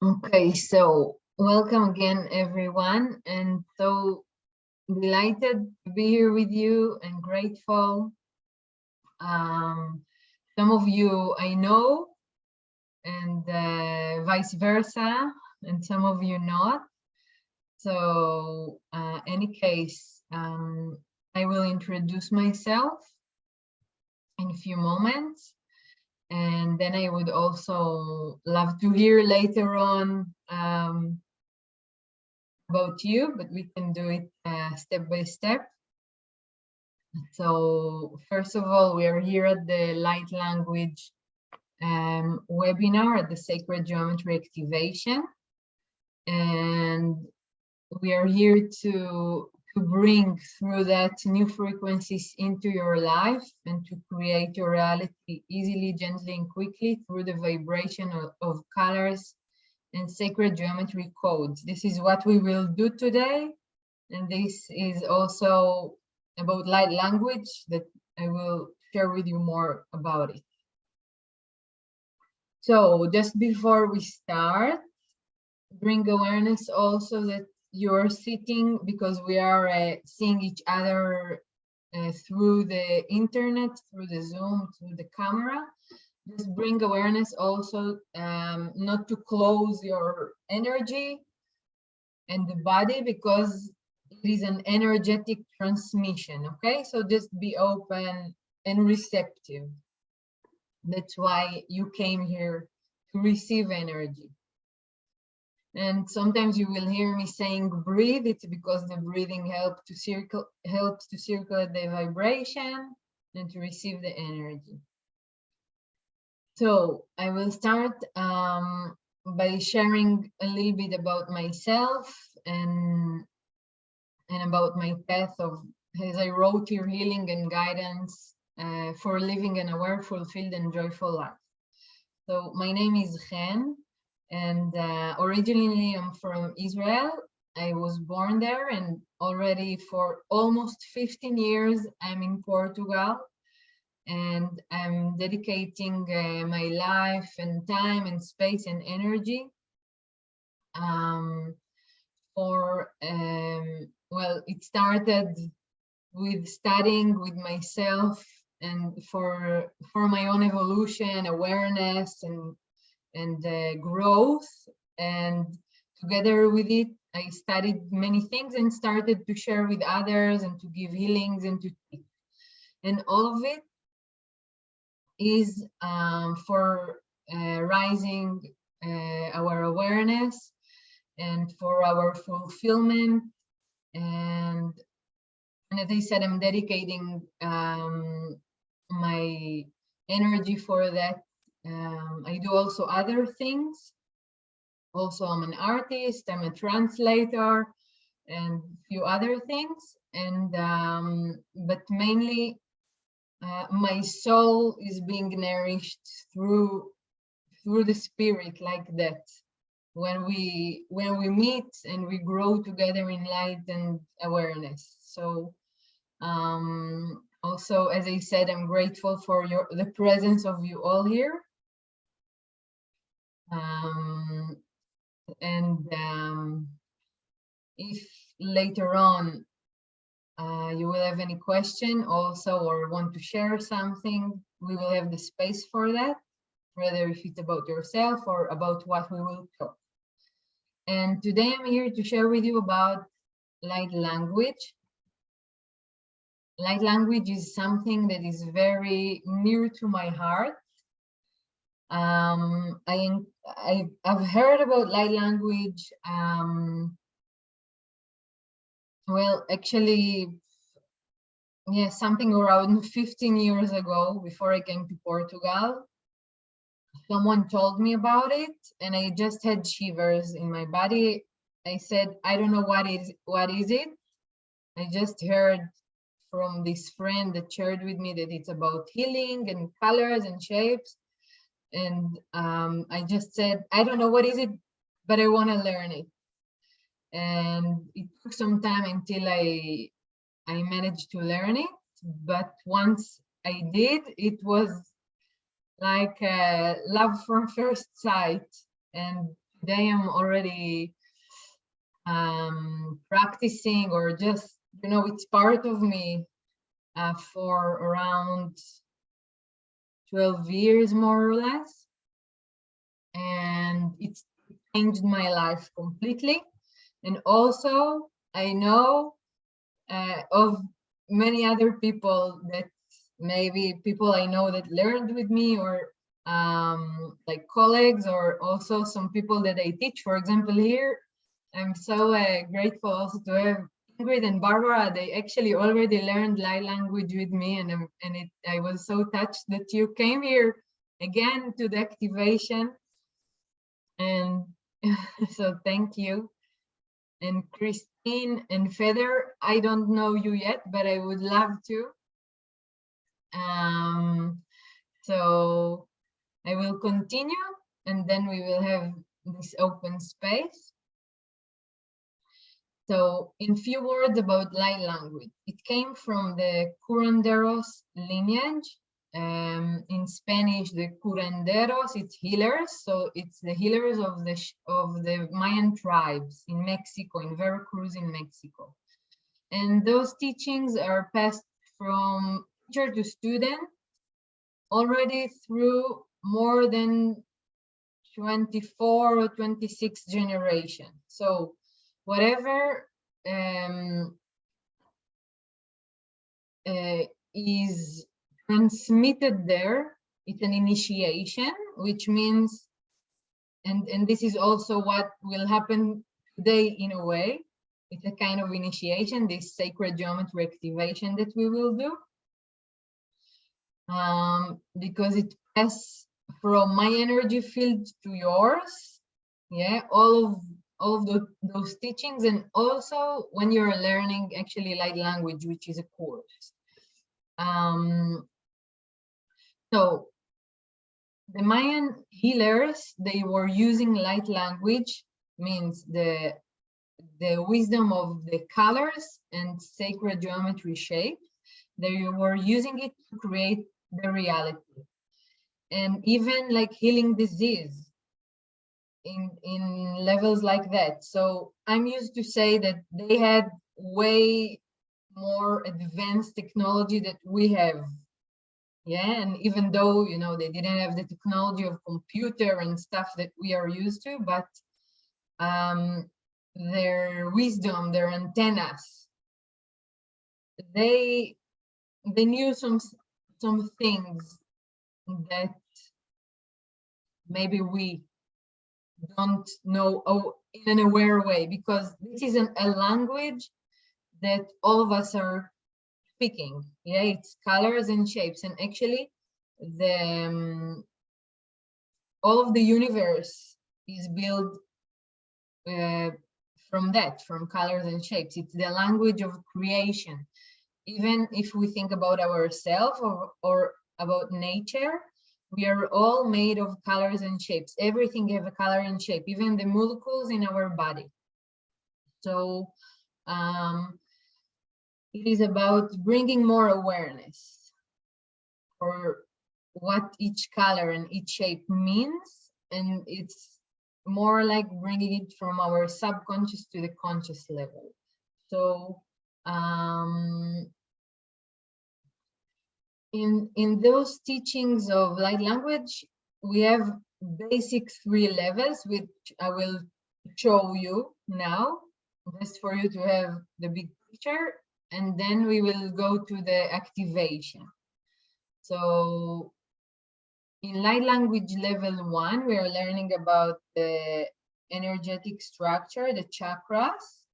Okay, so welcome again, everyone, and so delighted to be here with you and grateful. Some of you I know, and vice versa, and some of you not. So, any case, I will introduce myself in a few moments. And then I would also love to hear later on about you, but we can do it step by step. So first of all, we are here at the Light Language webinar at the Sacred Geometry Activation. And we are here to bring through that new frequencies into your life and to create your reality easily, gently, and quickly through the vibration of colors and sacred geometry codes. This is what we will do today. And this is also about light language that I will share with you more about it. So just before we start, bring awareness also that you're sitting, because we are seeing each other through the internet, through the Zoom, through the camera. Just bring awareness also not to close your energy and the body, because it is an energetic transmission. Okay, so just be open and receptive. That's why you came here, to receive energy. And sometimes you will hear me saying breathe. It's because the breathing helps to circulate the vibration and to receive the energy. So I will start by sharing a little bit about myself and about my path of, as I wrote here, healing and guidance for living an aware, fulfilled, and joyful life. So my name is Chen, and originally I'm from Israel. I was born there, and already for almost 15 years I'm in Portugal, and I'm dedicating my life and time and space and energy well, it started with studying with myself and for my own evolution, awareness, and growth. And together with it, I studied many things and started to share with others and to give healings and to teach. And all of it is for rising our awareness and for our fulfillment. And as I said, I'm dedicating my energy for that. I do also other things. Also, I'm an artist, I'm a translator, and a few other things. And but mainly, my soul is being nourished through the spirit, like that. When we meet and we grow together in light and awareness. So also, as I said, I'm grateful for the presence of you all here. If later on you will have any question also, or want to share something, we will have the space for that, whether if it's about yourself or about what we will talk. And today I'm here to share with you about light language. Light language is something that is very near to my heart. I've heard about light language. Well, actually, yeah, something around 15 years ago, before I came to Portugal. Someone told me about it, and I just had shivers in my body. I said, I don't know what is it. I just heard from this friend that shared with me that it's about healing and colors and shapes. And I just said, I don't know what is it, but I want to learn it. And it took some time until I managed to learn it. But once I did, it was like love from first sight. And today I'm already practicing, or just, it's part of me for around 12 years, more or less. And it's changed my life completely. And also, I know of many other people, that maybe people I know that learned with me, or like colleagues, or also some people that I teach. For example, here, I'm so grateful also to have Ingrid and Barbara. They actually already learned light language with me, and I was so touched that you came here again to the activation. And so thank you. And Christine and Feather, I don't know you yet, but I would love to. So I will continue, and then we will have this open space. So in few words about light language, it came from the curanderos lineage. In Spanish, the curanderos, it's healers. So it's the healers of the Mayan tribes in Mexico, in Veracruz, in Mexico. And those teachings are passed from teacher to student already through more than 24 or 26 generations. So whatever is transmitted there, it's an initiation, which means, and this is also what will happen today in a way, it's a kind of initiation, this sacred geometry activation that we will do, because it passes from my energy field to yours. Yeah, all of those teachings, and also when you're learning actually light language, which is a course. So the Mayan healers, they were using light language, means the wisdom of the colors and sacred geometry shape. They were using it to create the reality, and even like healing disease in levels like that. So I'm used to say that they had way more advanced technology that we have. Yeah, and even though, they didn't have the technology of computer and stuff that we are used to, but their wisdom, their antennas, they knew some things that maybe we don't know, in an aware way, because this is a language that all of us are speaking. Yeah, it's colors and shapes, and actually the all of the universe is built from colors and shapes. It's the language of creation. Even if we think about ourselves, or about nature, we are all made of colors and shapes. Everything have a color and shape, even the molecules in our body. So it is about bringing more awareness for what each color and each shape means, and it's more like bringing it from our subconscious to the conscious level. So in those teachings of light language, we have basic 3 levels, which I will show you now, just for you to have the big picture, and then we will go to the activation. So in light language level 1, we are learning about the energetic structure, the chakras,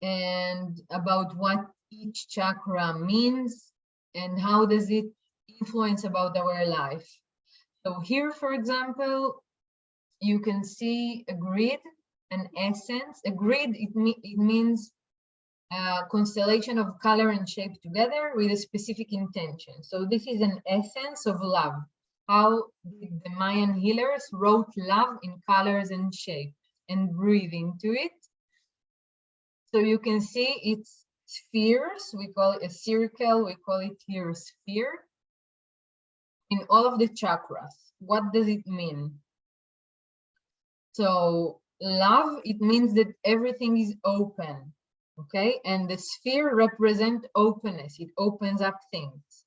and about what each chakra means and how does it influence about our life. So here, for example, you can see a grid, an essence. A grid, it means a constellation of color and shape together with a specific intention. So this is an essence of love. How did the Mayan healers wrote love in colors and shape and breathe into it? So you can see it's spheres. We call it a circle. We call it here a sphere. In all of the chakras, what does it mean? So love, it means that everything is open, okay? And the sphere represent openness. It opens up things.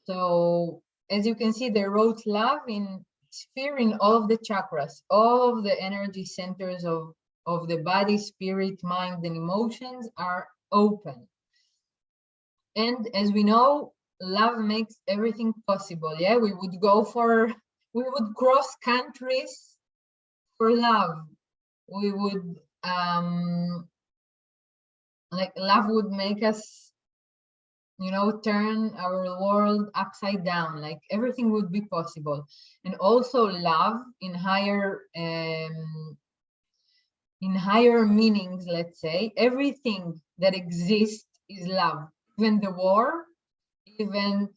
So as you can see, they wrote love in sphere in all of the chakras, all of the energy centers of the body, spirit, mind, and emotions are open. And as we know, love makes everything possible. Yeah, we would cross countries for love. We would, like, love would make us, you know, turn our world upside down. Like, everything would be possible. And also love in higher meanings, let's say, everything that exists is love. Even the war, even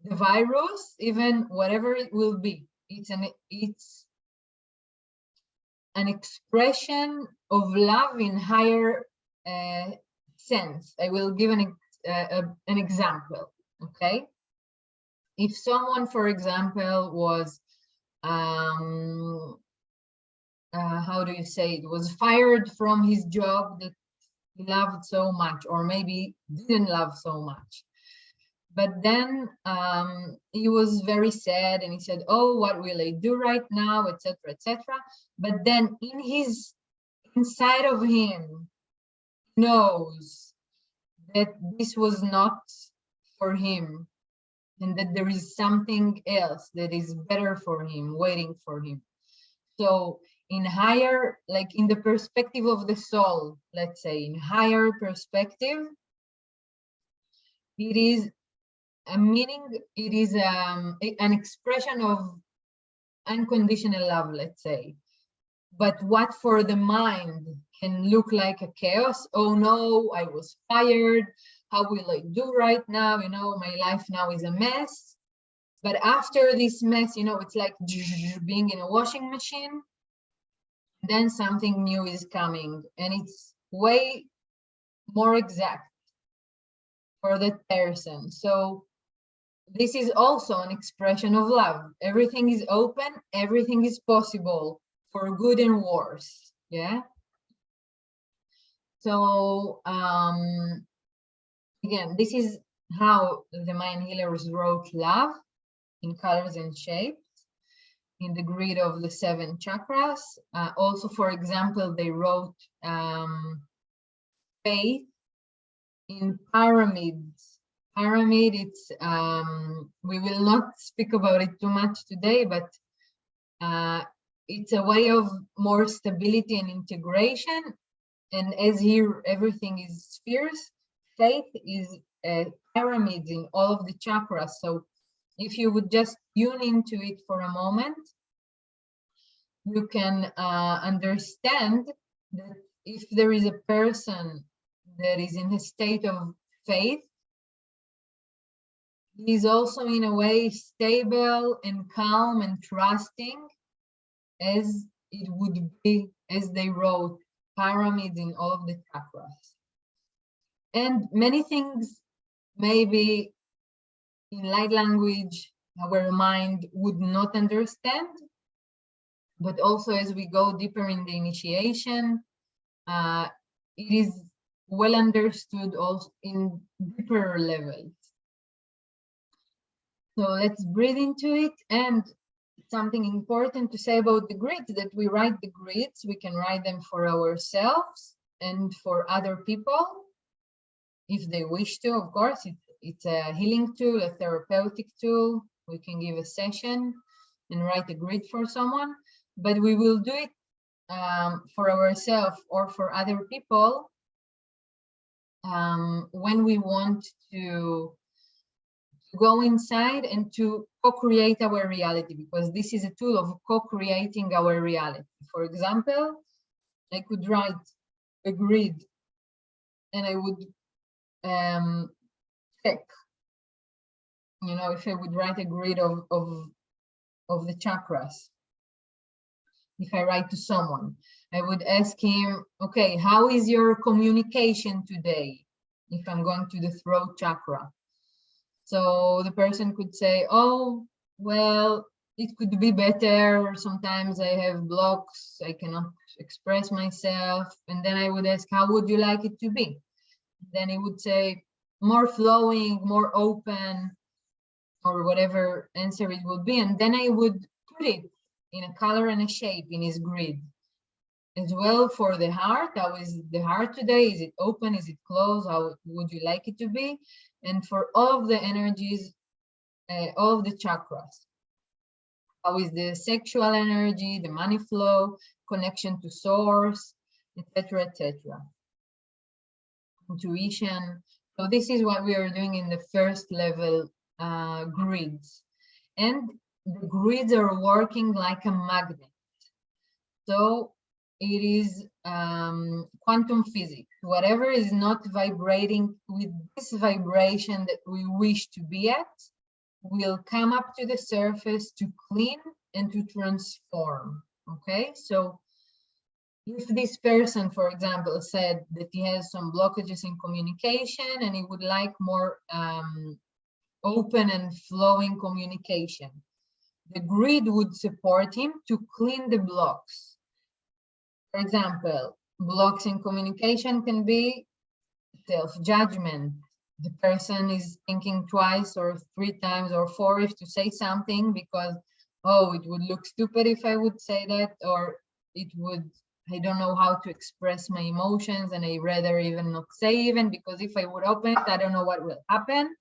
the virus, even whatever it will be, it's an expression of love in higher sense. I will give an example. Okay, if someone, for example, was how do you say it, was fired from his job that he loved so much, or maybe didn't love so much, but then he was very sad and he said, oh, what will I do right now, etc., etc. But then inside of him knows that this was not for him, and that there is something else that is better for him, waiting for him. So in higher, like in the perspective of the soul, let's say, in higher perspective, it is a meaning, it is an expression of unconditional love, let's say. But what for the mind can look like a chaos, oh no, I was fired, how will I do right now, you know, my life now is a mess. But after this mess, you know, it's like being in a washing machine, then something new is coming, and it's way more exact for that person. So this is also an expression of love. Everything is open, everything is possible, for good and worse. Yeah. So again, this is how the Mayan healers wrote love in colors and shapes in the grid of the 7 chakras. Also, for example, they wrote faith in pyramids. Pyramid, it's we will not speak about it too much today, but it's a way of more stability and integration. And as here everything is spheres, faith is pyramids in all of the chakras. So if you would just tune into it for a moment, you can understand that if there is a person that is in a state of faith, he is also in a way stable and calm and trusting, as it would be, as they wrote, pyramids in all of the chakras. And many things maybe in light language our mind would not understand, but also as we go deeper in the initiation, it is well understood also in deeper levels. So let's breathe into it. And something important to say about the grids, that we write the grids, we can write them for ourselves and for other people if they wish to. Of course, it's a healing tool, a therapeutic tool. We can give a session and write a grid for someone, but we will do it for ourselves or for other people when we want to go inside and to co-create our reality, because this is a tool of co-creating our reality. For example, I could write a grid and I would check, you know, if I would write a grid of the chakras. If I write to someone, I would ask him, okay, how is your communication today? If I'm going to the throat chakra. So the person could say, oh, well, it could be better. Sometimes I have blocks, I cannot express myself. And then I would ask, how would you like it to be? Then he would say, more flowing, more open, or whatever answer it would be. And then I would put it in a color and a shape in his grid. As well for the heart, how is the heart today? Is it open? Is it closed? How would you like it to be? And for all of the energies, all of the chakras. How is the sexual energy, the money flow, connection to source, etc., etc. Intuition. So this is what we are doing in the first level grids. And the grids are working like a magnet. So it is quantum physics. Whatever is not vibrating with this vibration that we wish to be at will come up to the surface to clean and to transform. Okay, so if this person, for example, said that he has some blockages in communication and he would like more open and flowing communication, the grid would support him to clean the blocks. For example, blocks in communication can be self-judgment. The person is thinking twice or 3 times or 4 if to say something because, oh, it would look stupid if I would say that, or it would, I don't know how to express my emotions and I rather even not say even, because if I would open it, I don't know what will happen.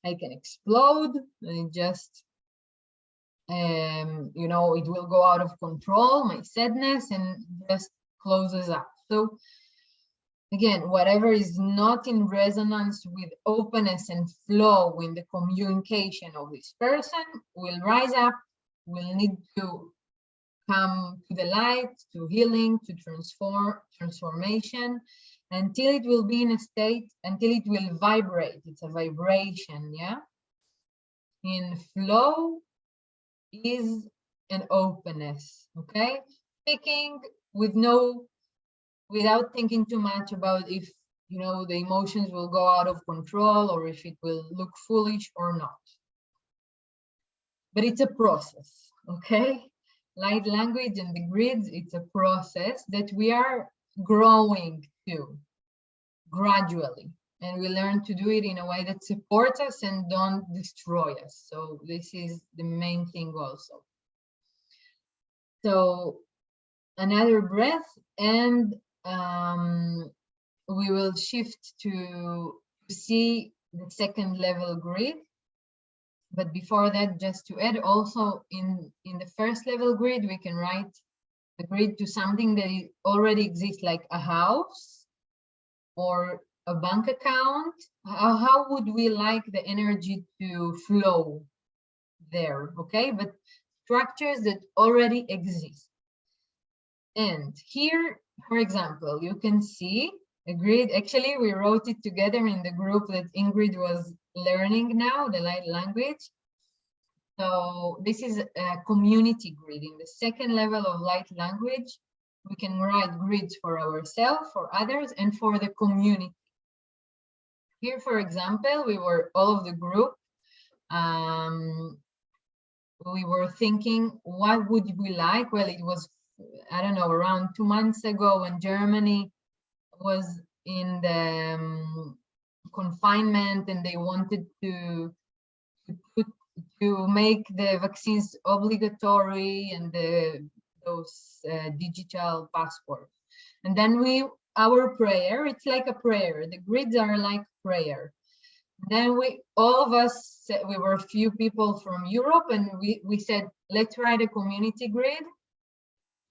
I can explode and it just, you know, it will go out of control, my sadness, and just closes up. So again, whatever is not in resonance with openness and flow in the communication of this person will rise up, will need to come to the light, to healing, to transformation, until it will be in a state, until it will vibrate. It's a vibration, yeah? In flow is an openness, okay? Speaking with without thinking too much about if, you know, the emotions will go out of control or if it will look foolish or not. But it's a process, okay? Light language and the grids, it's a process that we are growing to gradually. And we learn to do it in a way that supports us and don't destroy us. So this is the main thing also. So another breath, and we will shift to see the second level grid. But before that, just to add also in the first level grid, we can write the grid to something that already exists, like a house or a bank account. How would we like the energy to flow there? Okay, but structures that already exist. And here, for example, you can see a grid. Actually, we wrote it together in the group that Ingrid was learning now, the light language. So this is a community grid. In the second level of light language, we can write grids for ourselves, for others, and for the community. Here, for example, we were all of the group. We were thinking, what would we like? Well, it was, I don't know, around 2 months ago when Germany was in the confinement and they wanted to make the vaccines obligatory and those digital passports. And then our prayer, it's like a prayer. The grids are like prayer. Then all of us, we were a few people from Europe, and we said, let's write a community grid,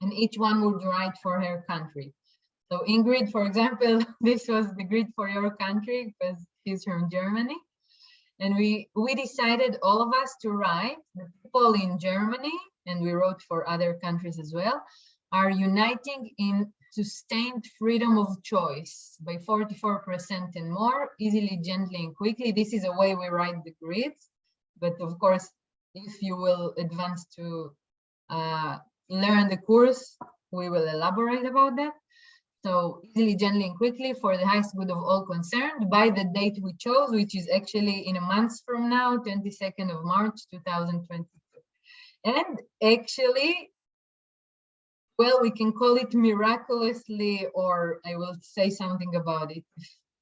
and each one would write for her country. So Ingrid, for example, this was the grid for your country because she's from Germany. And we decided, all of us, to write the people in Germany, and we wrote for other countries as well, are uniting in sustained freedom of choice by 44% and more, easily, gently, and quickly. This is a way we write the grids. But of course, if you will advance to learn the course, we will elaborate about that. So easily, gently, and quickly for the highest good of all concerned by the date we chose, which is actually in a month from now, 22nd of March, 2022. And actually, well, we can call it miraculously, or I will say something about it.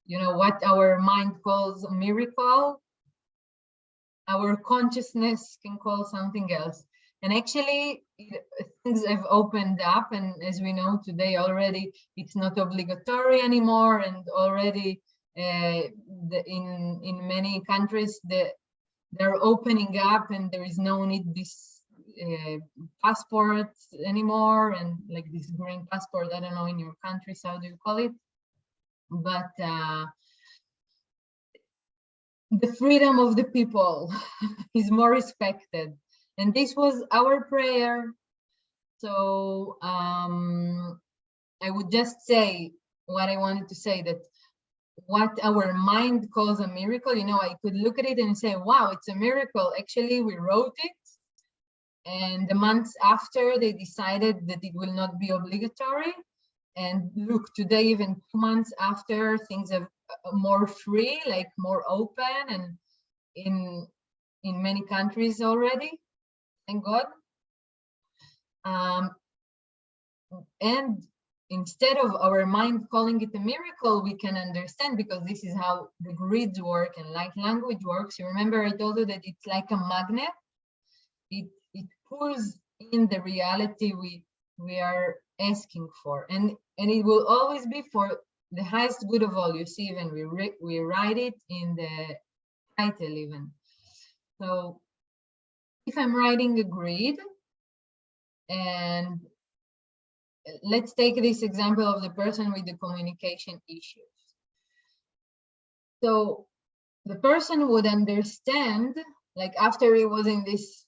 You know what our mind calls a miracle, our consciousness can call something else. And actually, things have opened up, and as we know today already, it's not obligatory anymore, and already in many countries they're opening up, and there is no need this passports anymore, and like this green passport. I don't know in your countries how do you call it, but the freedom of the people is more respected, and this was our prayer. So I would just say what I wanted to say, that what our mind calls a miracle, you know, I could look at it and say, wow, it's a miracle. Actually, we wrote it, and the months after they decided that it will not be obligatory. And look, today, even 2 months after, things are more free, like more open, and in many countries already, thank God. And instead of our mind calling it a miracle, we can understand, because this is how the grids work and light language works. You remember I told you that it's like a magnet. It pulls in the reality we are asking for, and it will always be for the highest good of all. You see, even we write it in the title even. So if I'm writing a grid, and let's take this example of the person with the communication issues. So the person would understand, like after he was in this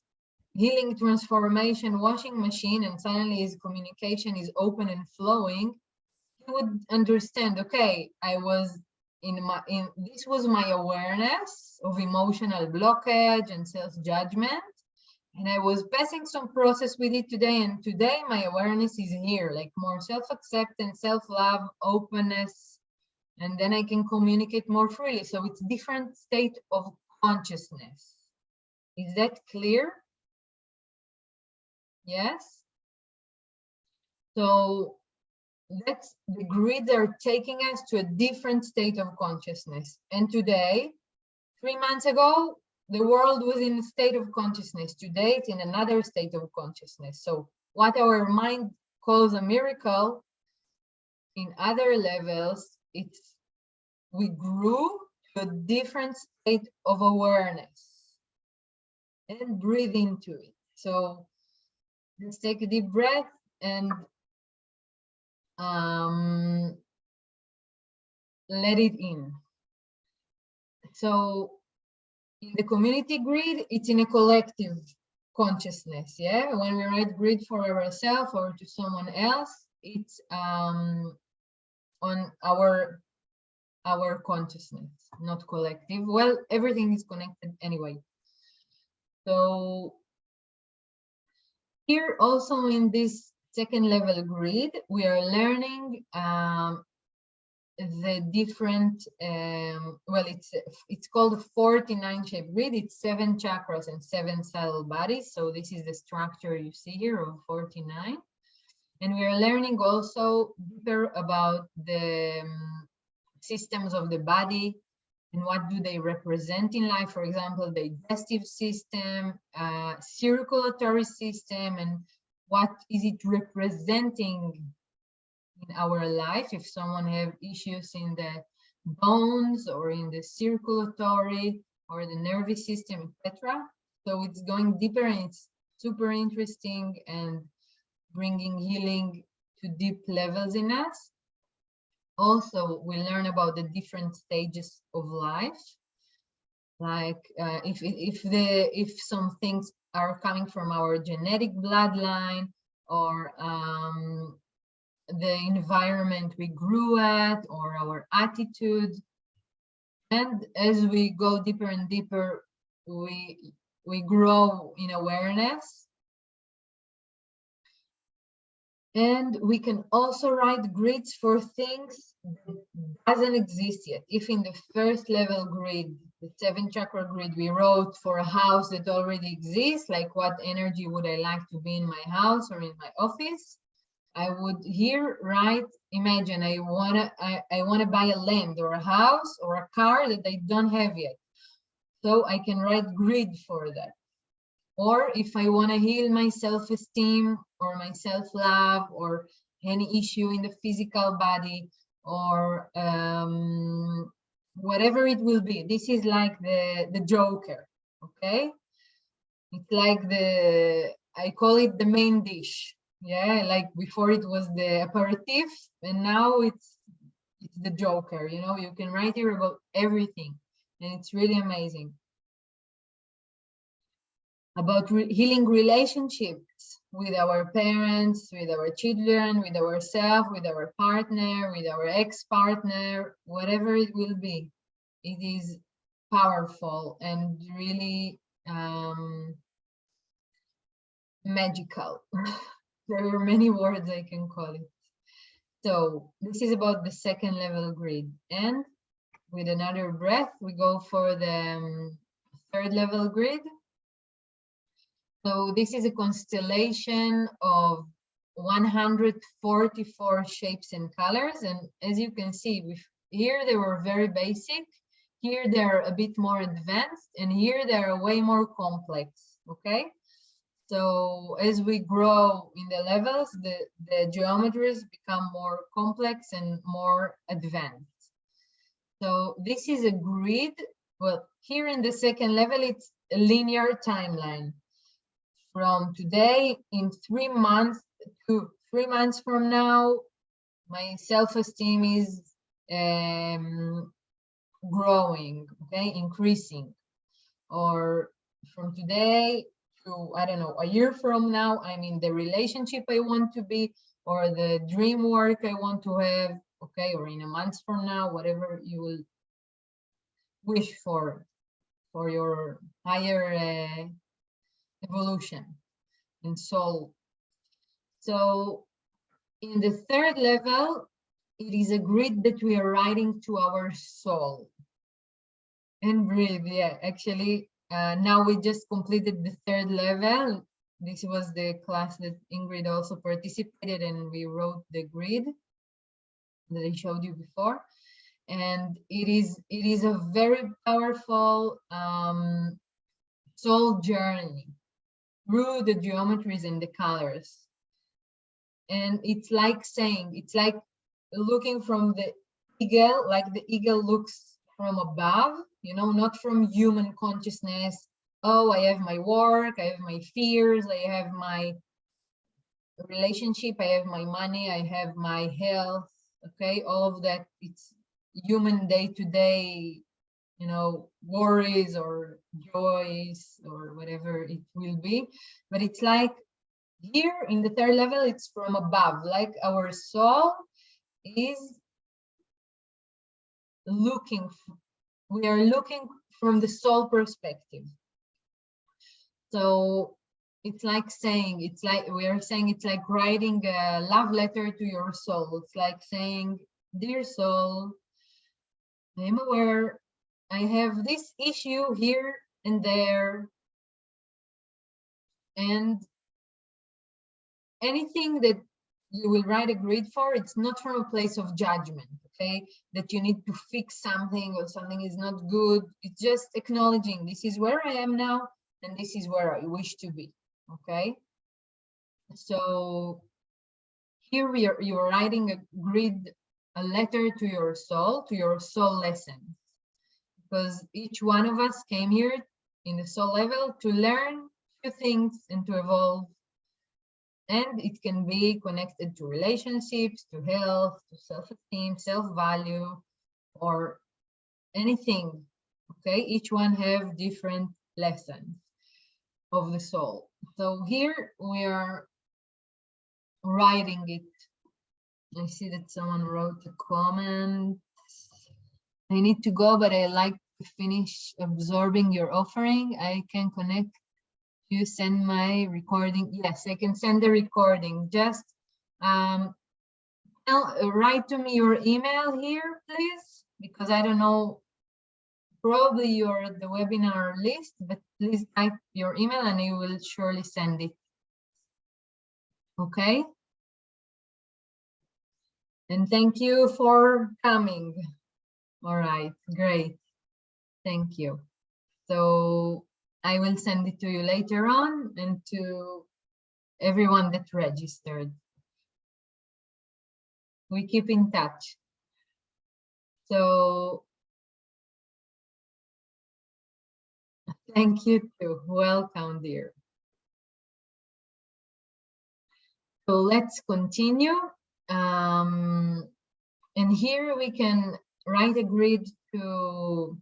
healing transformation washing machine, and suddenly his communication is open and flowing, he would understand, okay, I was this was my awareness of emotional blockage and self-judgment, and I was passing some process with it today, and today my awareness is here, like more self-acceptance, self-love, openness, and then I can communicate more freely. So it's different state of consciousness. Is that clear? Yes. So that's the grids are taking us to a different state of consciousness. And today, 3 months ago, the world was in a state of consciousness. Today, it's in another state of consciousness. So what our mind calls a miracle, in other levels, we grew to a different state of awareness, and breathe into it. So let's take a deep breath and let it in. So in the community grid, it's in a collective consciousness. Yeah, when we write grid for ourselves or to someone else, it's on our consciousness, not collective. Well, everything is connected anyway. So here also in this second level grid, we are learning the different, well, it's called a 49 shape grid. It's 7 chakras and 7 subtle bodies. So this is the structure you see here of 49. And we are learning also deeper about the systems of the body and what do they represent in life. For example, the digestive system, circulatory system, and what is it representing in our life if someone have issues in the bones or in the circulatory or the nervous system, etc. So it's going deeper, and it's super interesting and bringing healing to deep levels in us. Also, we learn about the different stages of life, like if some things are coming from our genetic bloodline, or the environment we grew at, or our attitude. And as we go deeper and deeper, we grow in awareness. And we can also write grids for things that doesn't exist yet. If in the first level grid the 7 chakra grid, we wrote for a house that already exists, like what energy would I like to be in my house or in my office. I would here write, imagine I wanna buy a land or a house or a car that I don't have yet. So I can write grid for that. Or if I want to heal my self-esteem or my self-love or any issue in the physical body or whatever it will be. This is like the joker, okay? It's like I call it the main dish. Yeah, like before it was the aperitif, and now it's the joker. You know, you can write here about everything, and it's really amazing. About healing relationships with our parents, with our children, with ourselves, with our partner, with our ex-partner, whatever it will be. It is powerful and really magical. There are many words I can call it. So this is about the 2nd level grid. And with another breath, we go for the 3rd level grid. So this is a constellation of 144 shapes and colors. And as you can see, here they were very basic. Here they're a bit more advanced, and here they're way more complex, okay? So as we grow in the levels, the geometries become more complex and more advanced. So this is a grid. Well, here in the 2nd level, it's a linear timeline. From today, in 3 months to 3 months from now, my self-esteem is growing, okay, increasing. Or from today to, I don't know, a year from now, I'm in the relationship I want to be, or the dream work I want to have, okay, or in a month from now, whatever you will wish for your higher evolution and soul. So in the 3rd level, it is a grid that we are writing to our soul. And breathe, yeah, actually, now we just completed the 3rd level. This was the class that Ingrid also participated, and we wrote the grid that I showed you before. And it is a very powerful soul journey through the geometries and the colors. And it's like saying, it's like looking from the eagle, like the eagle looks from above, you know, not from human consciousness. Oh, I have my work, I have my fears, I have my relationship, I have my money, I have my health, okay, all of that. It's human day-to-day, you know, worries or joys or whatever it will be. But it's like here in the 3rd level, it's from above, like our soul is looking, we are looking from the soul perspective. So it's like saying, it's like we are saying, it's like writing a love letter to your soul. It's like saying, dear soul, I am aware I have this issue here and there, and anything that you will write a grid for, it's not from a place of judgment, okay? That you need to fix something or something is not good. It's just acknowledging this is where I am now and this is where I wish to be, okay? So here you're writing a grid, a letter to your soul lessons, because each one of us came here in the soul level to learn few things and to evolve. And it can be connected to relationships, to health, to self-esteem, self-value, or anything, okay? Each one have different lessons of the soul. So here we are writing it. I see that someone wrote a comment. I need to go, but I like to finish absorbing your offering. I can connect. You send my recording. Yes, I can send the recording. Just write to me your email here, please, because I don't know Probably you're at the webinar list, but please type your email and you will surely send it. Okay? And thank you for coming. All right, great. Thank you. So I will send it to you later on and to everyone that registered. We keep in touch. So thank you too. Welcome, dear. So let's continue. And here we can write a grid to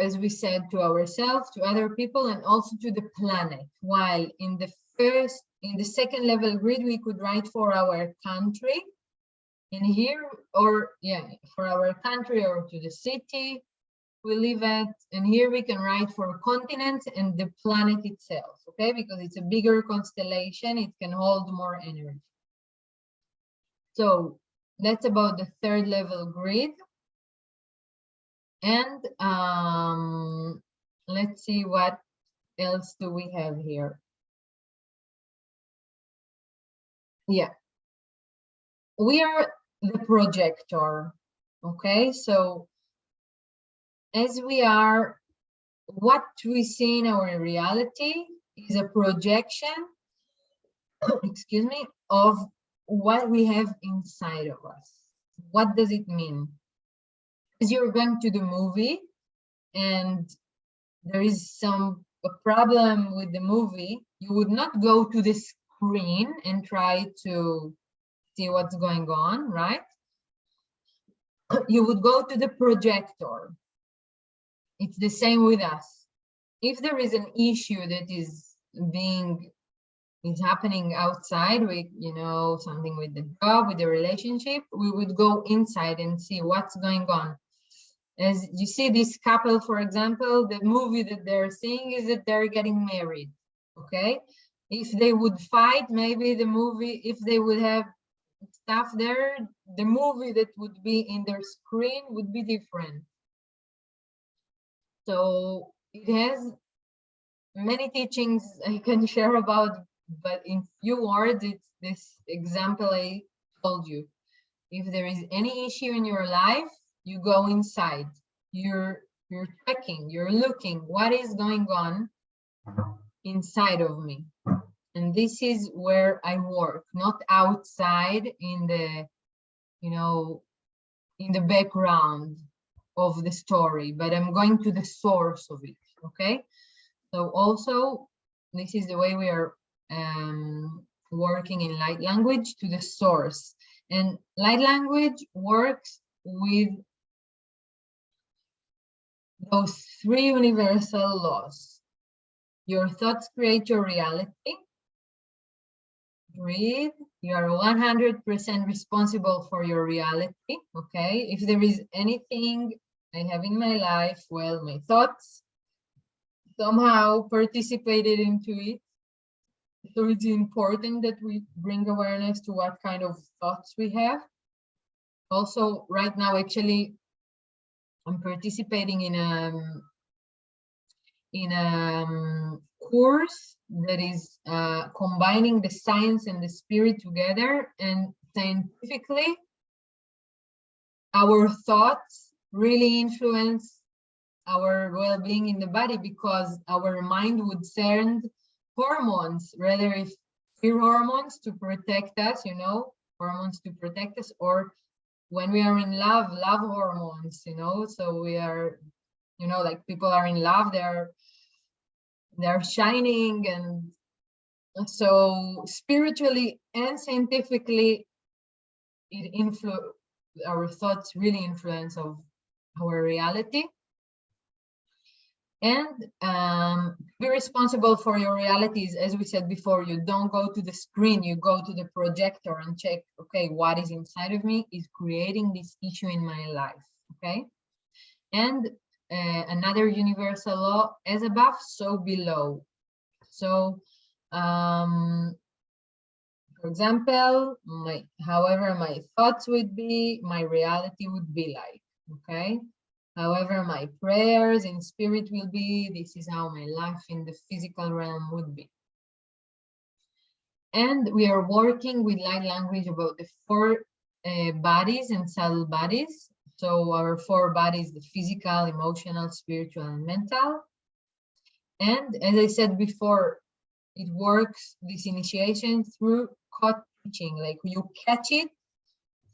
as we said, to ourselves, to other people, and also to the planet. While in the second level grid, we could write for our country. In here, or yeah, for our country or to the city we live at. And here we can write for continents and the planet itself, okay? Because it's a bigger constellation, it can hold more energy. So that's about the third level grid. And let's see what else do we have here. Yeah, we are the projector, okay? So as we are, what we see in our reality is a projection, excuse me, of what we have inside of us. What does it mean? As you're going to the movie and there is a problem with the movie, you would not go to the screen and try to see what's going on, right? You would go to the projector. It's the same with us. If there is an issue that is happening outside, with, you know, something with the job, with the relationship, we would go inside and see what's going on. As you see this couple, for example, the movie that they're seeing is that they're getting married, okay? If they would fight, maybe the movie, if they would have stuff there, the movie that would be in their screen would be different. So it has many teachings I can share about, but in few words, it's this example I told you. If there is any issue in your life, you go inside. You're checking, you're looking, what is going on inside of me. And this is where I work, not outside in the, you know, in the background of the story, but I'm going to the source of it, okay? So also, this is the way we are working in light language, to the source. And light language works with those three universal laws. Your thoughts create your reality. Breathe. You are 100% responsible for your reality, okay? If there is anything I have in my life, well, my thoughts somehow participated into it. So it's important that we bring awareness to what kind of thoughts we have. Also, right now, actually, I'm participating in a course that is combining the science and the spirit together. And scientifically, our thoughts really influence our well-being in the body, because our mind would send hormones, rather if fear hormones to protect us, you know, hormones to protect us, or when we are in love hormones, you know. So we are, you know, like people are in love, they're shining. And so spiritually and scientifically, our thoughts really influence of our reality. And be responsible for your realities. As we said before, you don't go to the screen, you go to the projector and check, okay, what is inside of me is creating this issue in my life, okay? And another universal law, as above, so below. So, for For example, however my thoughts would be, my reality would be like, okay? However my prayers in spirit will be, this is how my life in the physical realm would be. And we are working with light language about the 4 bodies and subtle bodies. So our 4 bodies, the physical, emotional, spiritual, and mental. And as I said before, it works, this initiation, through caught teaching, like you catch it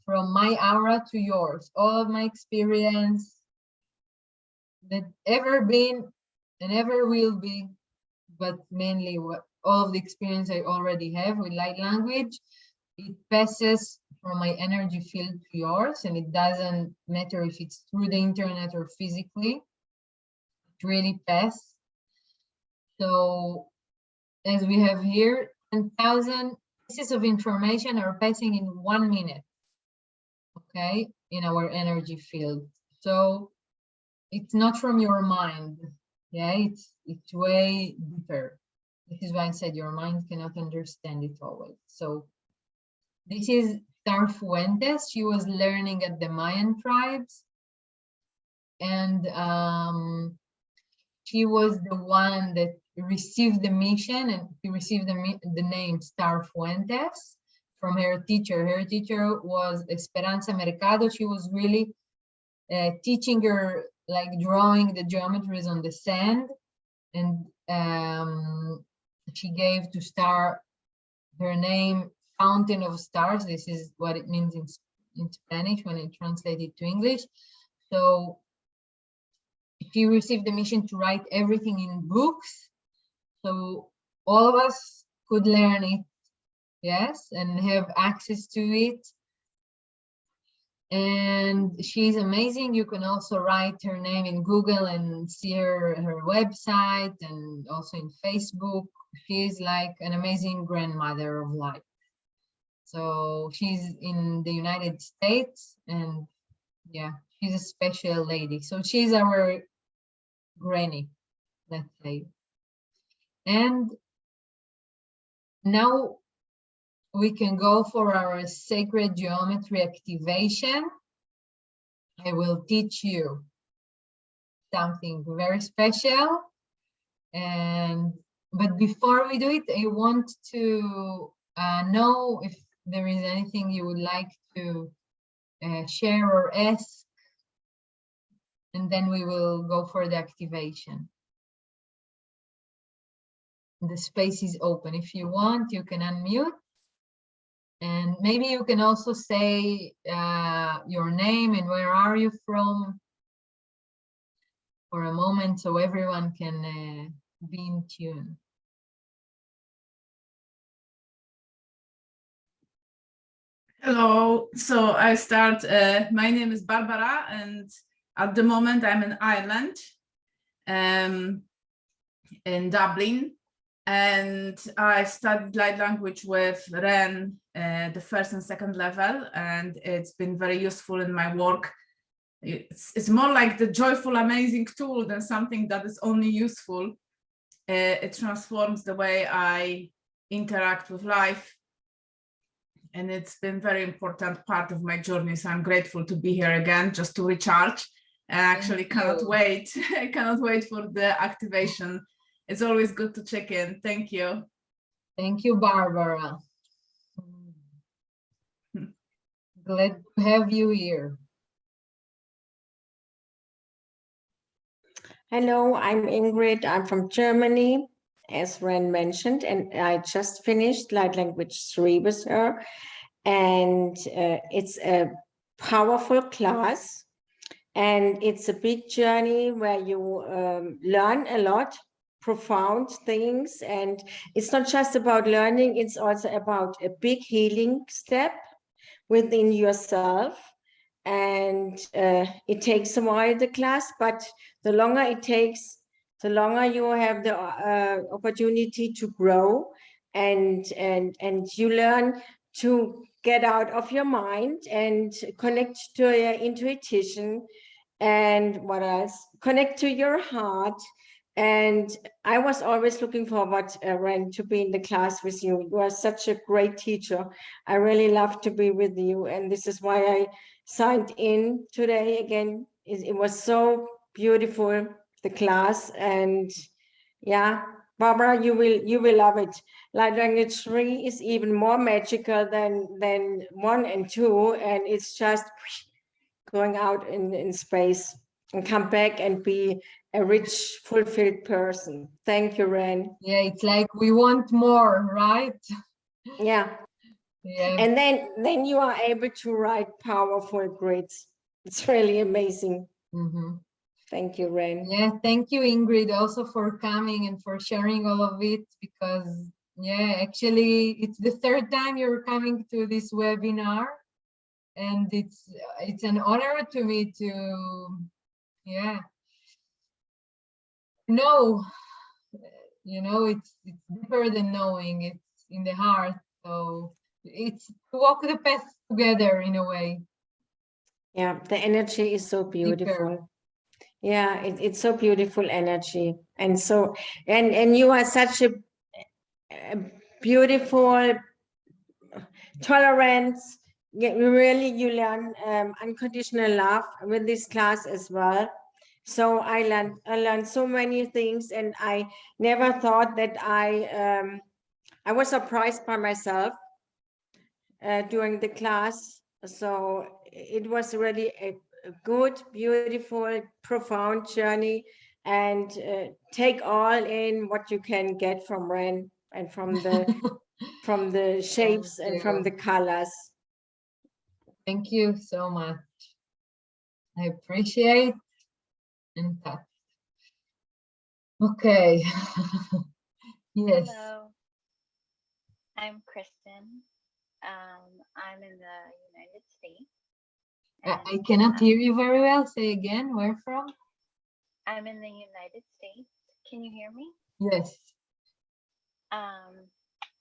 from my aura to yours, all of my experience that ever been and ever will be, but mainly all of the experience I already have with light language, it passes from my energy field to yours, and it doesn't matter if it's through the internet or physically, it really passes. So as we have here, 10,000 pieces of information are passing in 1 minute, okay, in our energy field. So it's not from your mind, yeah, it's way deeper. This is why I said your mind cannot understand it always. So this is Star Fuentes. She was learning at the Mayan tribes, and she was the one that received the mission, and she received the name Star Fuentes from her teacher. Her teacher was Esperanza Mercado. She was really teaching her, like drawing the geometries on the sand, and she gave to Star her name Fountain of Stars. This is what it means in Spanish when I translate it to English. So she received the mission to write everything in books, so all of us could learn it, yes, and have access to it. And she's amazing. You can also write her name in Google and see her website, and also in Facebook. She's like an amazing grandmother of light. So she's in the United States, and yeah, she's a special lady. So she's our granny, let's say. And now we can go for our sacred geometry activation. I will teach you something very special. But before we do it, I want to know if there is anything you would like to share or ask, and then we will go for the activation. The space is open. If you want, you can unmute, and maybe you can also say your name and where are you from for a moment, so everyone can be in tune. Hello, so I start, my name is Barbara, and at the moment I'm in Ireland, in Dublin, and I studied light language with Ren, the 1st and 2nd level, and it's been very useful in my work. It's more like the joyful, amazing tool than something that is only useful. It transforms the way I interact with life. And it's been very important part of my journey. So I'm grateful to be here again, just to recharge. And actually cannot wait. I cannot wait for the activation. It's always good to check in. Thank you. Thank you, Barbara. Glad to have you here. Hello, I'm Ingrid. I'm from Germany, as Ren mentioned, and I just finished Light Language 3 with her. And it's a powerful class, and it's a big journey where you learn a lot, profound things. And it's not just about learning, it's also about a big healing step within yourself. And it takes a while, the class, but the longer it takes, the longer you have the opportunity to grow, and you learn to get out of your mind and connect to your intuition, and what else? Connect to your heart, And I was always looking forward, Ren, to be in the class with you. You are such a great teacher. I really love to be with you. And this is why I signed in today again. It was so beautiful, the class. And yeah, Barbara, you will love it. Light language 3 is even more magical than 1 and 2. And it's just going out in space and come back and be a rich, fulfilled person. Thank you, Ren. Yeah, it's like we want more, right? Yeah. Yeah. And then you are able to write powerful grids. It's really amazing. Thank you, Ren. Yeah, thank you, Ingrid, also for coming and for sharing all of it, because yeah, actually it's the third time you're coming to this webinar, and it's an honor to me to know, it's deeper than knowing, it's in the heart. So it's to walk the path together in a way. Yeah, the energy is so beautiful. Deeper. Yeah, it's so beautiful energy. And so, and you are such a beautiful tolerance. Yeah, really, you learn unconditional love with this class as well. So I learned so many things, and I never thought that I was surprised by myself during the class. So it was really a good, beautiful, profound journey, and take all in what you can get from Ren and from the shapes and from the colors. Thank you so much. I appreciate and touch. Okay. Yes. Hello, I'm Kristen. I'm in the United States. I cannot hear you very well. Say again, where from? I'm in the United States. Can you hear me? Yes.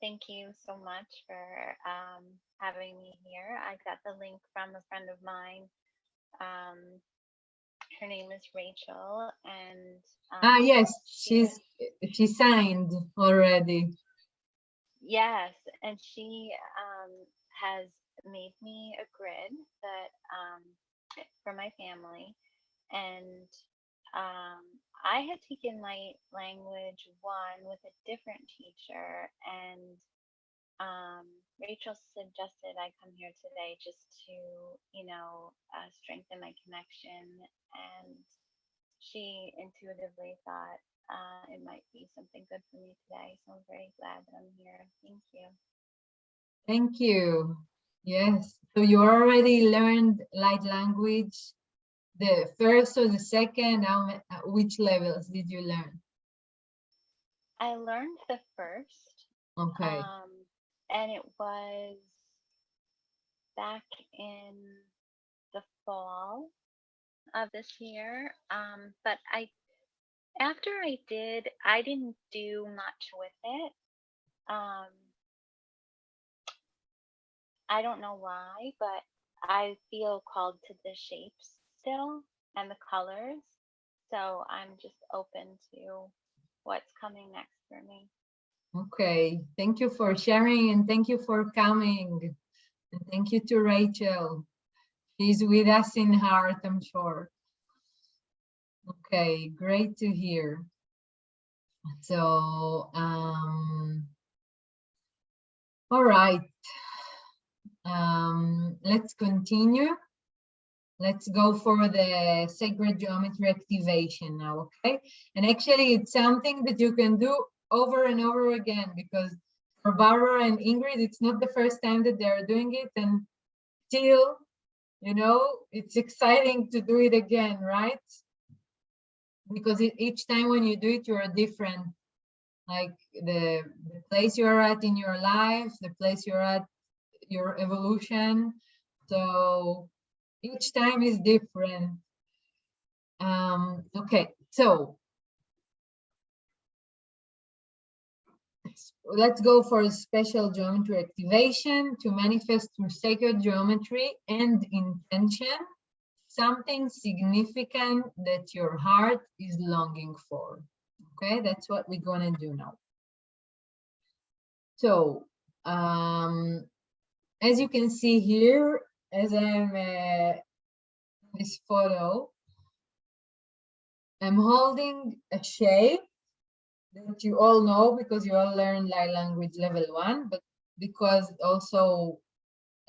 Thank you so much for having me here. I got the link from a friend of mine. Her name is Rachel, and yes, she signed already. yes, and she has made me a grid that for my family, and I had taken light language 1 with a different teacher, and Rachel suggested I come here today just to, strengthen my connection, and she intuitively thought it might be something good for me today. So I'm very glad that I'm here. Thank you. Thank you. Yes. So you already learned light language, the first or the second? Which levels did you learn? I learned the first. Okay. And it was back in the fall of this year. But after I didn't do much with it. I don't know why, but I feel called to the shapes still and the colors. So I'm just open to what's coming next for me. Okay. Thank you for sharing, and thank you for coming. And thank you to Rachel. She's with us in heart, I'm sure. Okay, great to hear. So, all right. Let's continue. Let's go for the sacred geometry activation now, okay? And actually, it's something that you can do over and over again, because for Barbara and Ingrid, it's not the first time that they're doing it, and still, it's exciting to do it again, right? Because each time when you do it, you're different. Like the place you're at in your life, the place you're at, your evolution. So each time is different. Okay, so let's go for a special geometry activation to manifest through sacred geometry and intention something significant that your heart is longing for. Okay, that's what we're gonna do now. So, as you can see here, as I'm this photo, I'm holding a shape that you all know because you all learned light language level 1, but because also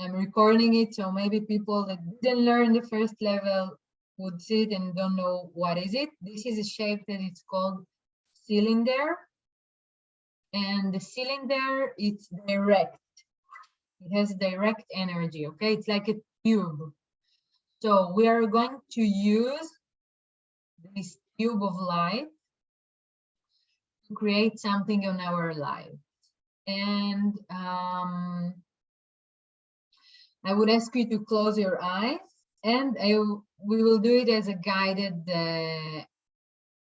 I'm recording it, so maybe people that didn't learn the first level would see it and don't know what is it. This is a shape that it's called cylinder, and the cylinder, it's direct. It has direct energy, okay? It's like a tube. So we are going to use this tube of light to create something in our life. And I would ask you to close your eyes, and we will do it as a guided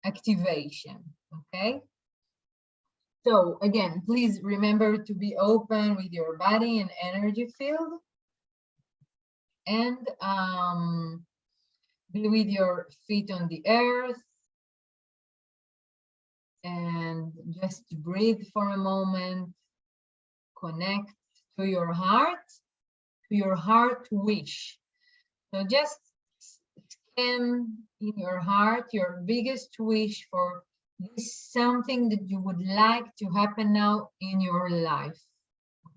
activation, okay? So again, please remember to be open with your body and energy field, and be with your feet on the earth, and just breathe for a moment. Connect to your heart wish. So just scan in your heart your biggest wish for this, something that you would like to happen now in your life.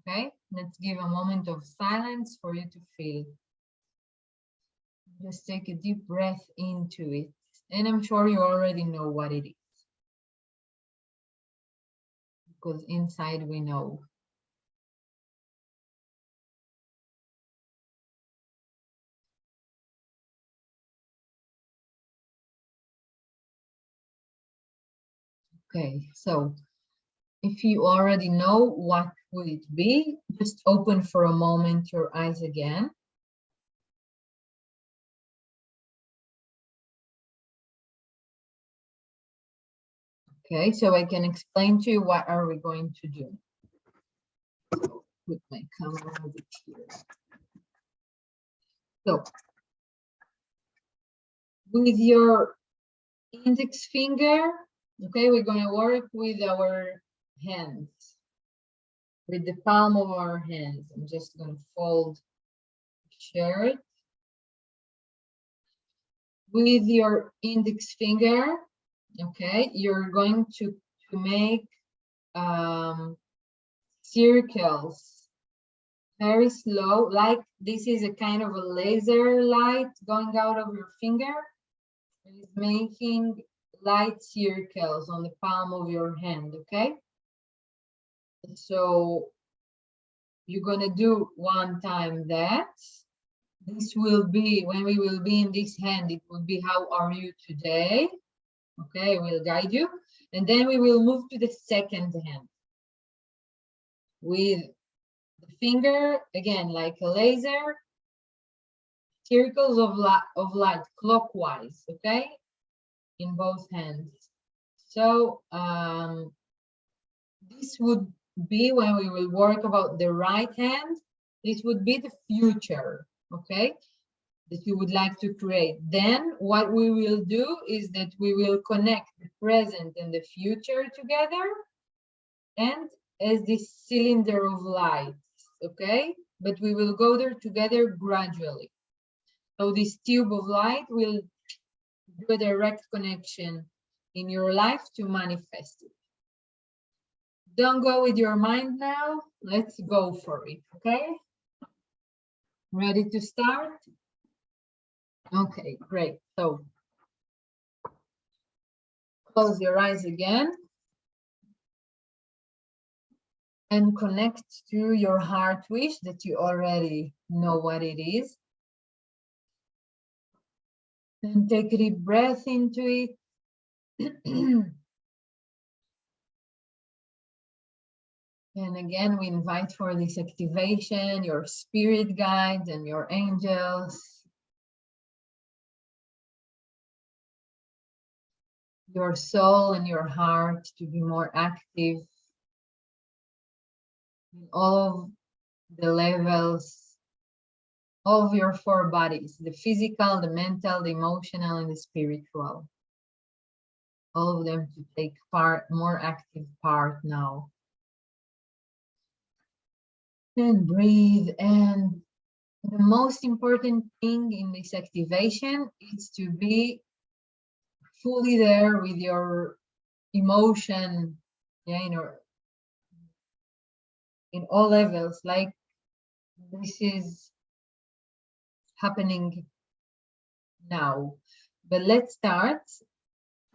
Okay, let's give a moment of silence for you to feel. Just take a deep breath into it, and I'm sure you already know what it is, because inside we know. Okay, so if you already know what would it be, just open for a moment your eyes again. Okay, so I can explain to you what are we going to do. So, put my camera over here. So with your index finger, okay, we're going to work with our hands, with the palm of our hands. I'm just going to fold, share it. With your index finger, okay, you're going to make circles very slow, like this is a kind of a laser light going out of your finger. It's making light circles on the palm of your hand, okay? So you're gonna do one time that. This will be, when we will be in this hand, it will be how are you today? Okay, we'll guide you. And then we will move to the second hand. With the finger, again, like a laser, circles of light clockwise, okay? In both hands. So this would be when we will work about the right hand. This would be the future, okay, that you would like to create. Then what we will do is that we will connect the present and the future together, and as this cylinder of light, okay, but we will go there together gradually. So this tube of light will do a direct connection in your life to manifest it. Don't go with your mind now. Let's go for it, okay? Ready to start? Okay, great. So close your eyes again and connect to your heart wish that you already know what it is. And take a deep breath into it. And again, we invite for this activation your spirit guides and your angels, your soul and your heart to be more active in all of the levels of your four bodies, the physical, the mental, the emotional, and the spiritual. all of them to take part, more active part now. And breathe. And the most important thing in this activation is to be fully there with your emotion, yeah, in all levels, like this is happening now. But let's start.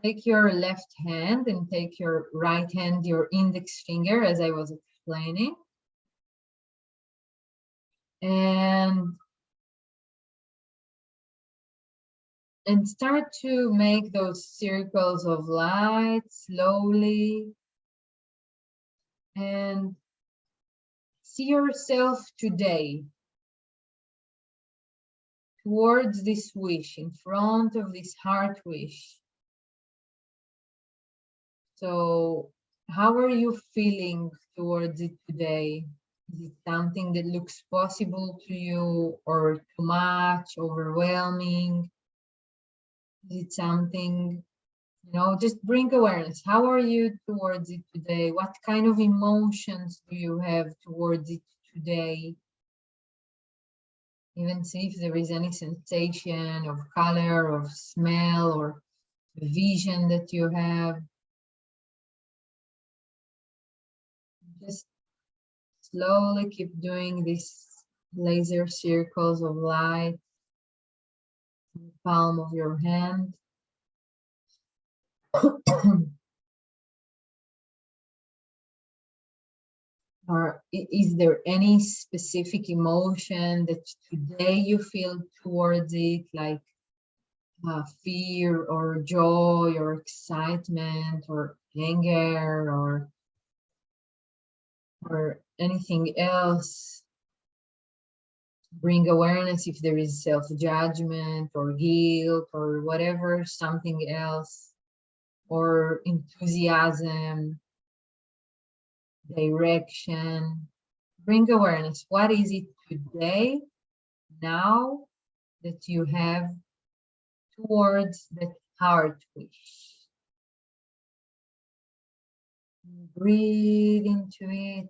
Take your left hand and take your right hand, your index finger, as I was explaining. And start to make those circles of light slowly. And see yourself today towards this wish, in front of this heart wish. So how are you feeling towards it today? Is it something that looks possible to you, or too much, overwhelming? Is it something, just bring awareness. How are you towards it today? What kind of emotions do you have towards it today? Even see if there is any sensation of color, of smell, or vision that you have. Just slowly keep doing these laser circles of light in the palm of your hand. Or is there any specific emotion that today you feel towards it, like fear or joy or excitement or anger or anything else? Bring awareness if there is self-judgment or guilt or whatever, something else, or enthusiasm, direction. Bring awareness. What is it today, now, that you have towards that heart wish? Breathe into it.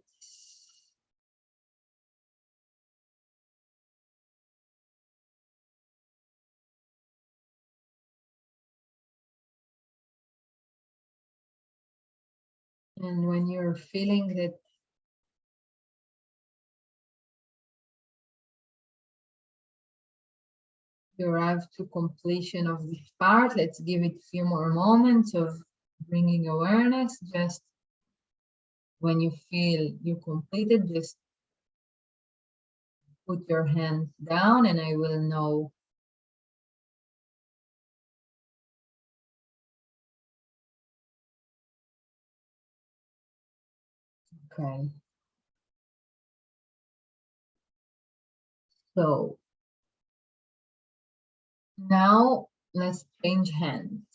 And when you're feeling that you arrive to completion of this part, let's give it a few more moments of bringing awareness. Just when you feel you completed, just put your hands down and I will know. Okay. So now let's change hands.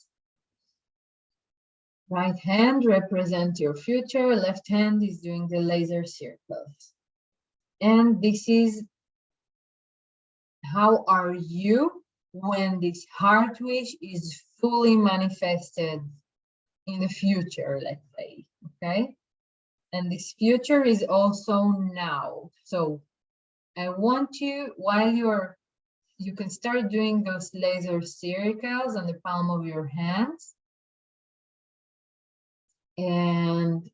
Right hand represents your future, left hand is doing the laser circles. And this is how are you when this heart wish is fully manifested in the future, let's say, okay? And this future is also now. So I want you, while you can start doing those laser circles on the palm of your hands. And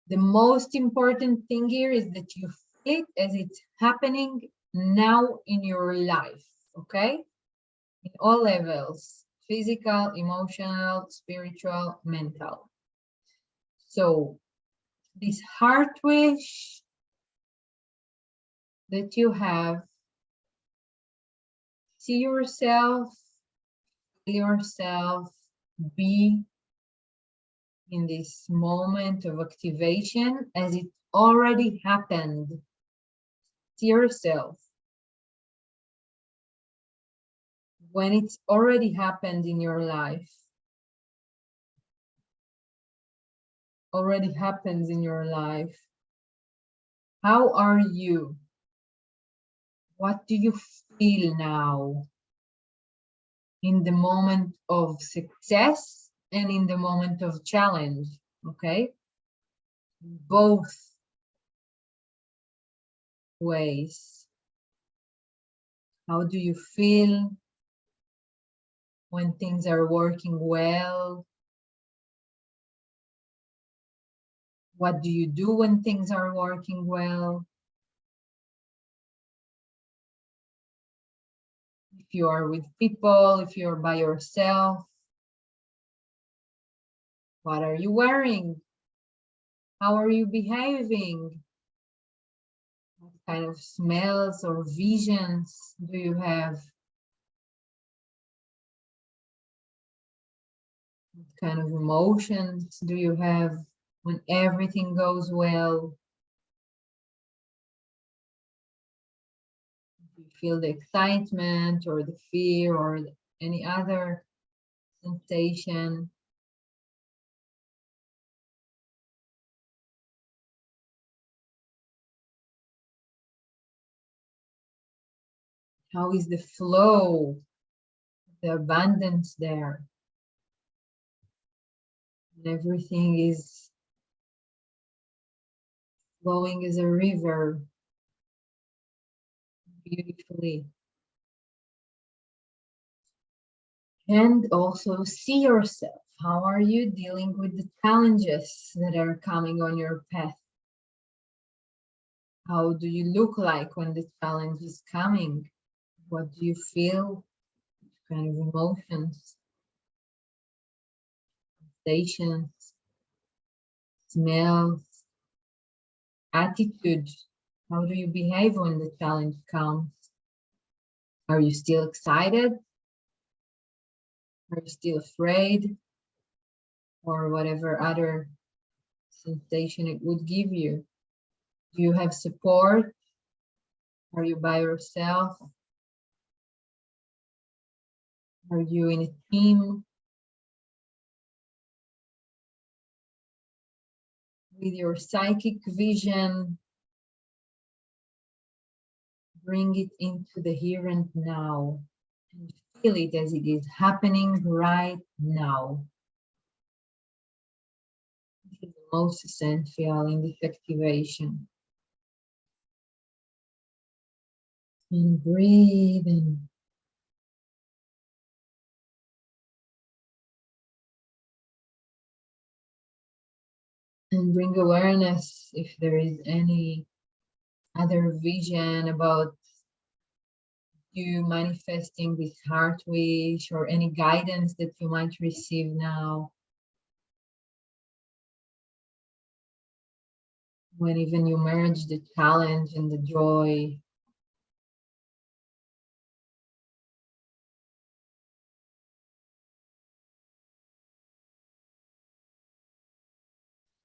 the most important thing here is that you feel it as it's happening now in your life, okay? In all levels, physical, emotional, spiritual, mental. So this heart wish that you have, see yourself, feel yourself, be in this moment of activation as it already happened. See yourself when it's already happened in your life, already happens in your life. How are you? What do you feel now in the moment of success and in the moment of challenge, okay? Both ways. How do you feel when things are working well? What do you do when things are working well? If you are with people, if you're by yourself, what are you wearing? How are you behaving? What kind of smells or visions do you have? What kind of emotions do you have when everything goes well? Do you feel the excitement or the fear or any other sensation? How is the flow, the abundance there? And everything is flowing as a river beautifully. And also see yourself. How are you dealing with the challenges that are coming on your path? How do you look like when the challenge is coming? What do you feel? What kind of emotions, sensations, smells, attitude? How do you behave when the challenge comes? Are you still excited? Are you still afraid? Or whatever other sensation it would give you? Do you have support? Are you by yourself? Are you in a team? With your psychic vision, bring it into the here and now and feel it as it is happening right now. This is the most essential in this activation. And breathe in. And bring awareness if there is any other vision about you manifesting this heart wish or any guidance that you might receive now. When even you merge the challenge and the joy.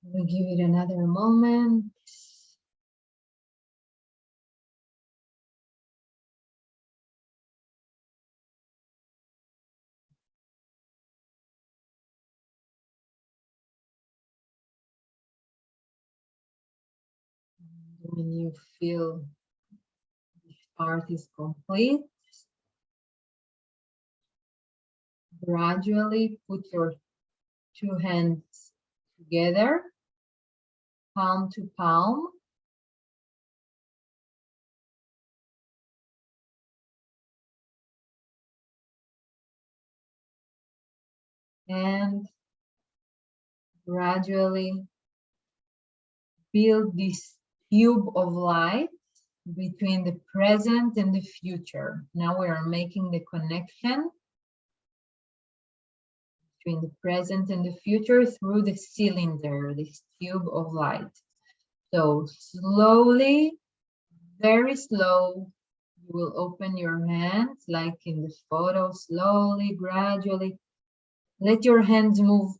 We'll give it another moment. When you feel this part is complete, gradually put your two hands together, palm to palm. And gradually build this cube of light between the present and the future. Now we are making the connection between the present and the future through the cylinder, this tube of light. So slowly, very slow, you will open your hands like in the photo, slowly, gradually. Let your hands move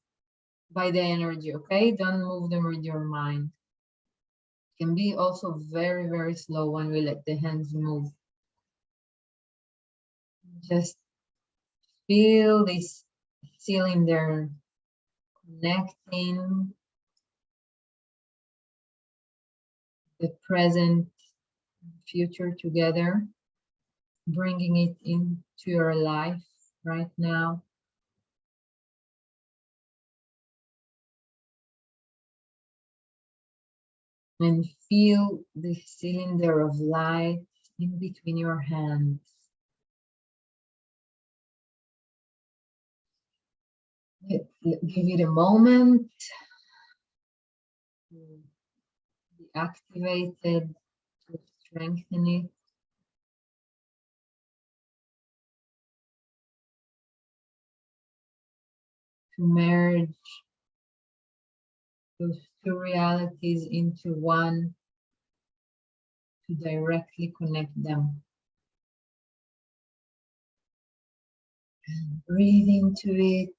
by the energy, okay? Don't move them with your mind. It can be also very, very slow when we let the hands move. Just feel this cylinder connecting the present, future together, bringing it into your life right now. And feel the cylinder of light in between your hands. Give it a moment to be activated, to strengthen it. To merge those two realities into one, to directly connect them. And breathe into it.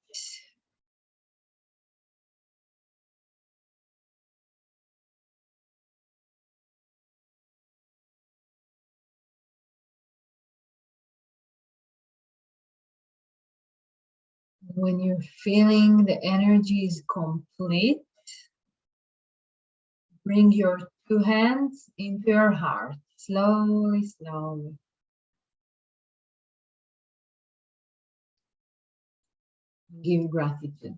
When you're feeling the energy is complete, bring your two hands into your heart, slowly, slowly. Give gratitude.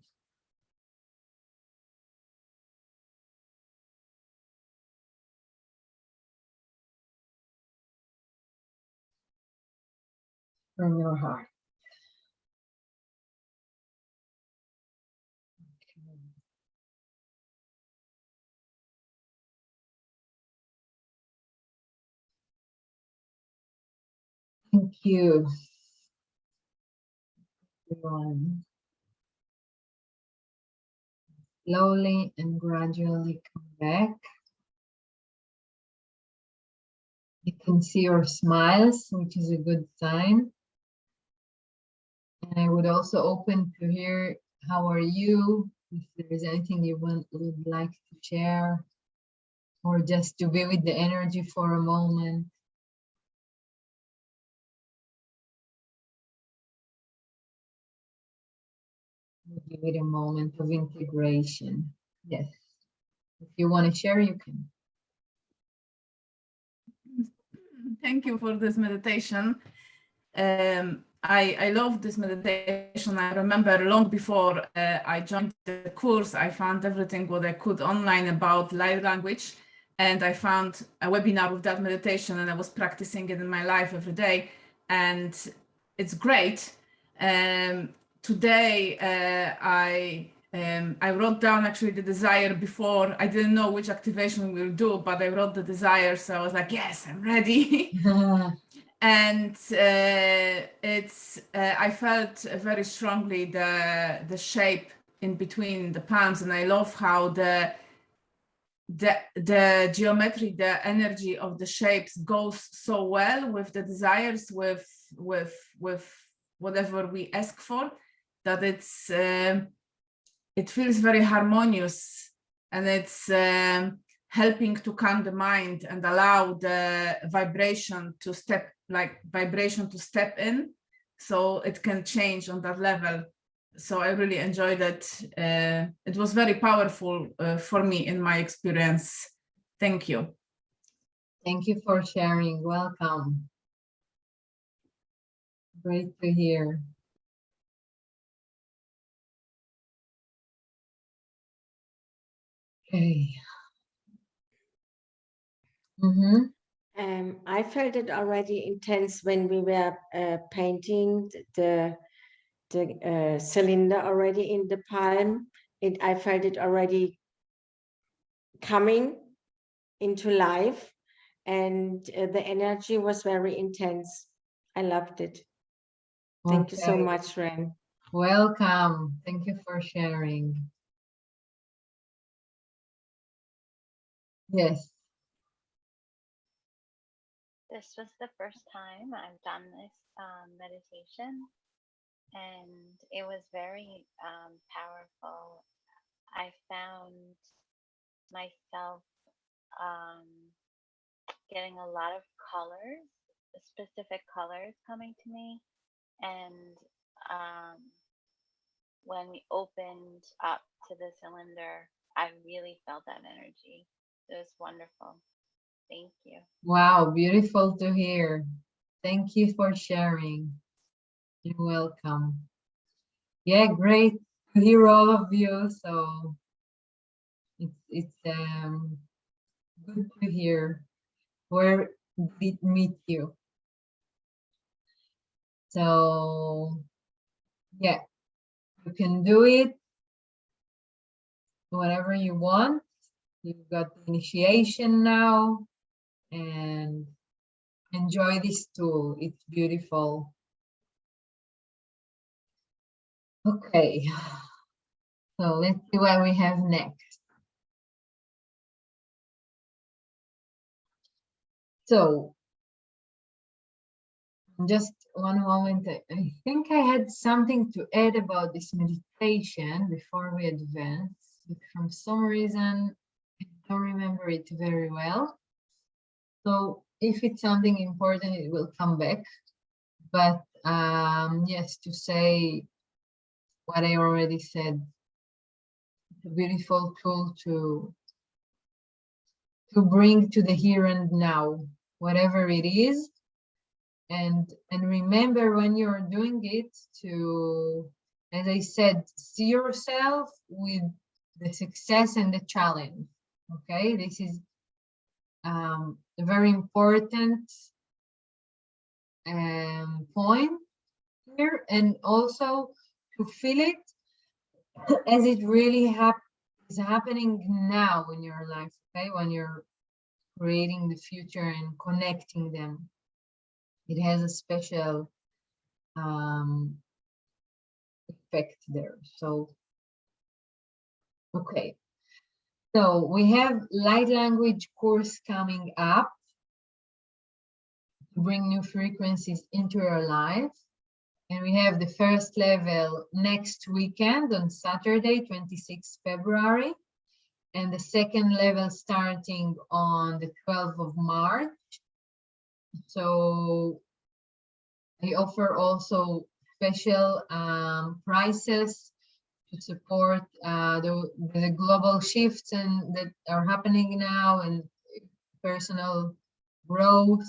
From your heart. Okay. Thank you, everyone. Slowly and gradually come back. You can see your smiles, which is a good sign. And I would also open to hear, how are you? If there is anything you would like to share, or just to be with the energy for a moment. We'll give it a moment of integration. Yes. If you want to share, you can. Thank you for this meditation. I love this meditation. I remember long before I joined the course, I found everything what I could online about light language. And I found a webinar with that meditation, and I was practicing it in my life every day. And it's great. Today, I wrote down actually the desire before. I didn't know which activation we'll do, but I wrote the desire. So I was like, yes, I'm ready. And I felt very strongly the shape in between the palms, and I love how the geometry, the energy of the shapes goes so well with the desires, with whatever we ask for, that it feels very harmonious, and it's helping to calm the mind and allow the vibration to step in, so it can change on that level. So I really enjoyed it. It was very powerful for me in my experience. Thank you. Thank you for sharing. Welcome. Great to hear. Okay. I felt it already intense when we were painting the cylinder already in the palm. I felt it already coming into life, and the energy was very intense. I loved it. Thank you so Okay. much, Ren. Welcome. Thank you for sharing. Yes. This was the first time I've done this meditation, and it was very powerful. I found myself getting a lot of colors, specific colors coming to me, and when we opened up to the cylinder, I really felt that energy. It was wonderful. Thank you. Wow, beautiful to hear. Thank you for sharing. You're welcome. Yeah, great to hear all of you. So it's good to hear. Where did it meet you? So yeah, you can do it whenever you want. You've got the initiation now, and enjoy this tool. It's beautiful. Okay, so let's see what we have next. So just one moment. I think I had something to add about this meditation before we advance, but for some reason I don't remember it very well. So if it's something important, it will come back. But yes, to say what I already said, it's a beautiful tool to bring to the here and now, whatever it is. And remember when you're doing it to, as I said, see yourself with the success and the challenge. Okay, this is a very important point here, and also to feel it as it really is happening now in your life. Okay, when you're creating the future and connecting them, it has a special effect there. So okay, so we have light language course coming up to bring new frequencies into your life, and we have the first level next weekend on Saturday, 26 February, and the second level starting on the 12th of March. So I offer also special prices to support the global shifts and that are happening now, and personal growth.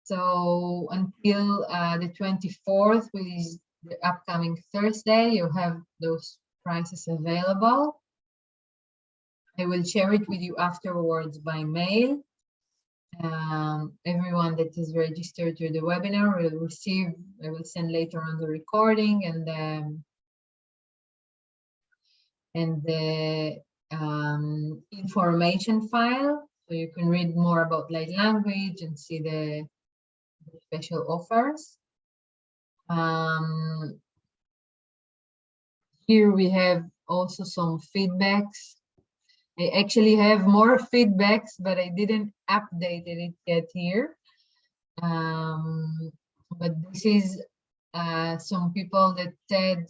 So until the 24th, which is the upcoming Thursday, you have those prices available. I will share it with you afterwards by mail. Everyone that is registered to the webinar will receive, I will send later on the recording and the information file, so you can read more about light language and see the special offers. Here we have also some feedbacks. I actually have more feedbacks, but I didn't update it yet here. But this is some people that said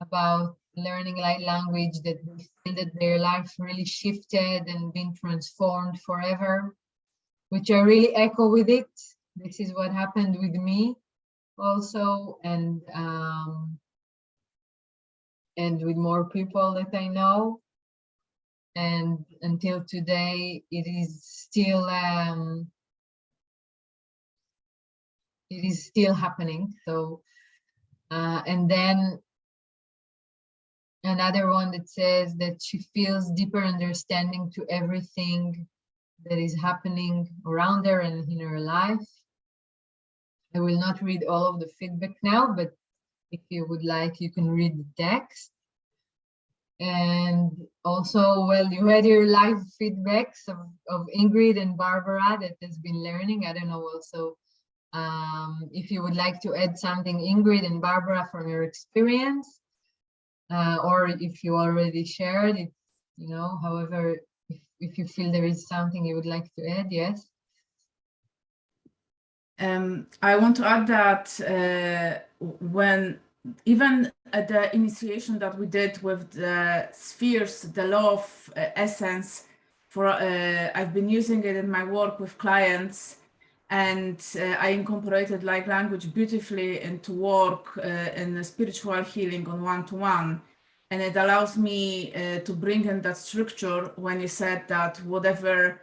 about learning light language that they feel that their life really shifted and been transformed forever, which I really echo with it. This is what happened with me also, and with more people that I know. And until today, it is still happening. So and then another one that says that she feels deeper understanding to everything that is happening around her and in her life. I will not read all of the feedback now, but if you would like, you can read the text. And also, well, you had your live feedbacks of Ingrid and Barbara that has been learning. I don't know also if you would like to add something, Ingrid and Barbara, from your experience, or if you already shared it, you know, however, if you feel there is something you would like to add, yes. I want to add that when even at the initiation that we did with the spheres, the law of essence, for I've been using it in my work with clients, and I incorporated light language beautifully into work in the spiritual healing on one-to-one. And it allows me to bring in that structure when you said that whatever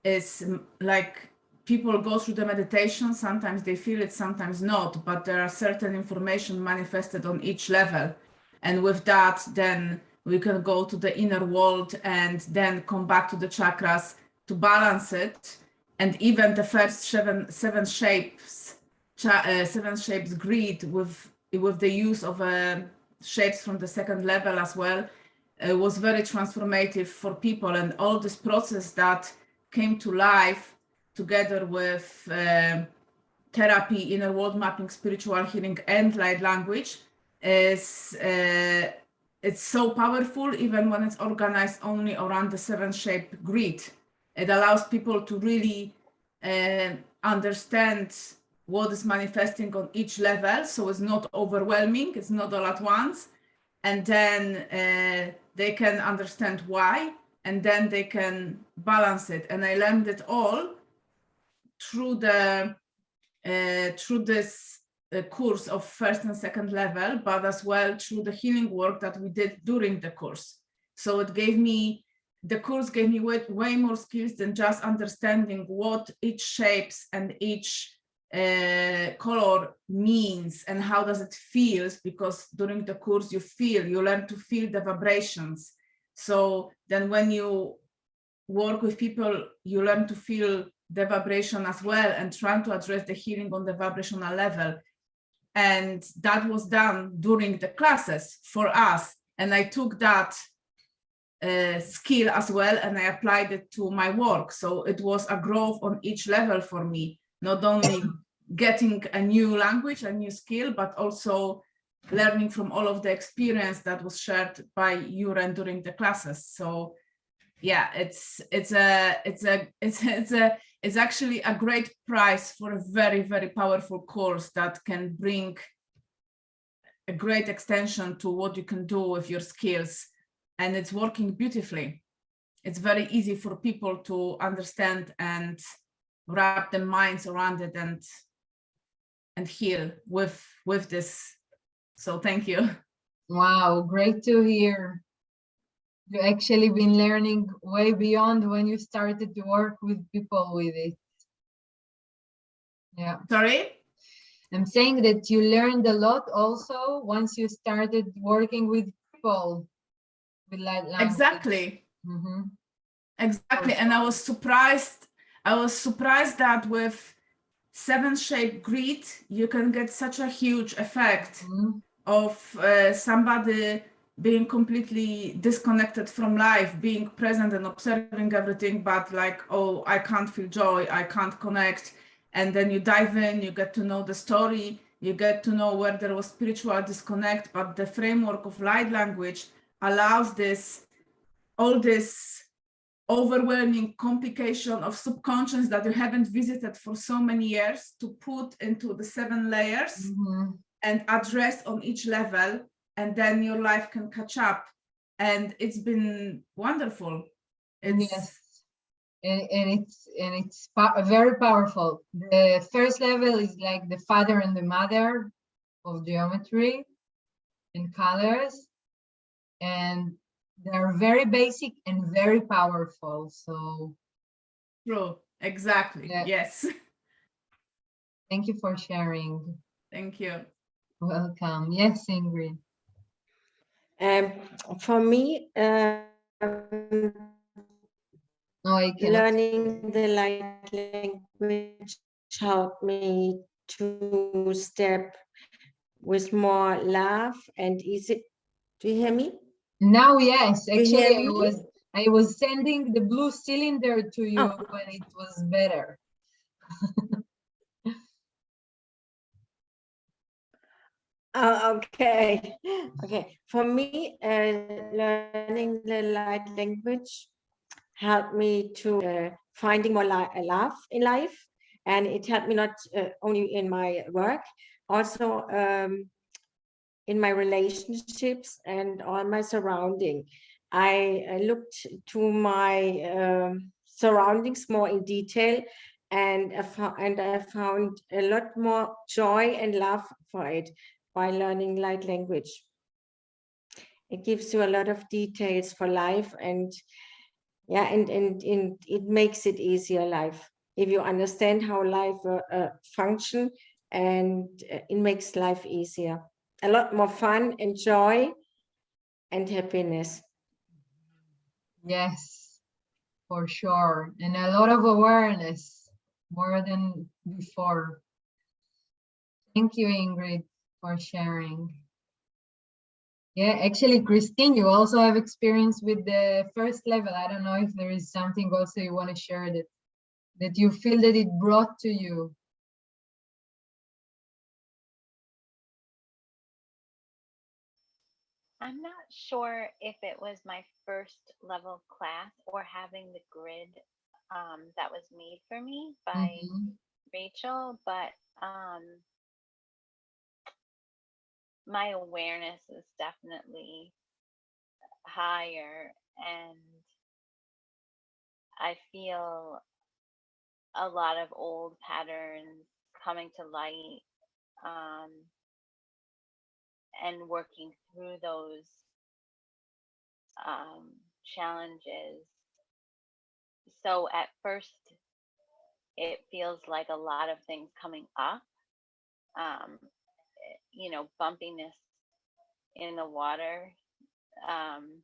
is like, people go through the meditation, sometimes they feel it, sometimes not, but there are certain information manifested on each level. And with that, then we can go to the inner world and then come back to the chakras to balance it. And even the first seven shapes grid with the use of shapes from the second level as well was very transformative for people. And all this process that came to life together with therapy, inner world mapping, spiritual healing, and light language is it's so powerful, even when it's organized only around the 7-shape grid. It allows people to really understand what is manifesting on each level, so it's not overwhelming, it's not all at once, and then they can understand why, and then they can balance it. And I learned it all through this course of first and second level, but as well through the healing work that we did during the course. So it gave me, the course gave me way more skills than just understanding what each shapes and each color means and how does it feels, because during the course you learn to feel the vibrations. So then when you work with people, you learn to feel the vibration as well and trying to address the healing on the vibrational level. And that was done during the classes for us. And I took that skill as well and I applied it to my work. So it was a growth on each level for me, not only getting a new language, a new skill, but also learning from all of the experience that was shared by Yuren during the classes. So yeah, it's actually a great price for a very, very powerful course that can bring a great extension to what you can do with your skills. And it's working beautifully. It's very easy for people to understand and wrap their minds around it and heal with this. So thank you. Wow, great to hear. You actually been learning way beyond when you started to work with people with it. Yeah. Sorry? I'm saying that you learned a lot also once you started working with people with light language. Exactly. Mm-hmm. Exactly. And I was surprised that with 7-shape grid, you can get such a huge effect Mm-hmm. of somebody being completely disconnected from life, being present and observing everything, but like, oh, I can't feel joy, I can't connect. And then you dive in, you get to know the story, you get to know where there was spiritual disconnect, but the framework of light language allows all this overwhelming complication of subconscious that you haven't visited for so many years to put into the 7 layers. Mm-hmm. And address on each level, and then your life can catch up. And it's been wonderful. Yes, and it's very powerful. The first level is like the father and the mother of geometry and colors, and they're very basic and very powerful. So True, exactly. yeah. Yes. Thank you for sharing. Thank you. Welcome. Yes, Ingrid. For me, No, I cannot. learning the light language helped me to step with more love and easy. Do you hear me? Now, yes, You hear actually, me? I was sending the blue cylinder to you Oh. when it was better. Oh, okay. Okay. For me, learning the light language helped me to finding more love in life, and it helped me not only in my work, also in my relationships and all my surrounding. I looked to my surroundings more in detail, and I found a lot more joy and love for it by learning light language. It gives you a lot of details for life, and yeah, and it makes it easier life if you understand how life function, and it makes life easier, a lot more fun and joy and happiness. Yes, for sure, and a lot of awareness, more than before. Thank you, Ingrid, for sharing. Yeah, actually, Christine, you also have experience with the first level. I don't know if there is something also you want to share that you feel that it brought to you. I'm not sure if it was my first level class or having the grid that was made for me by Rachel, but my awareness is definitely higher, and I feel a lot of old patterns coming to light, um, and working through those challenges. So at first, it feels like a lot of things coming up, um, bumpiness in the water. Um,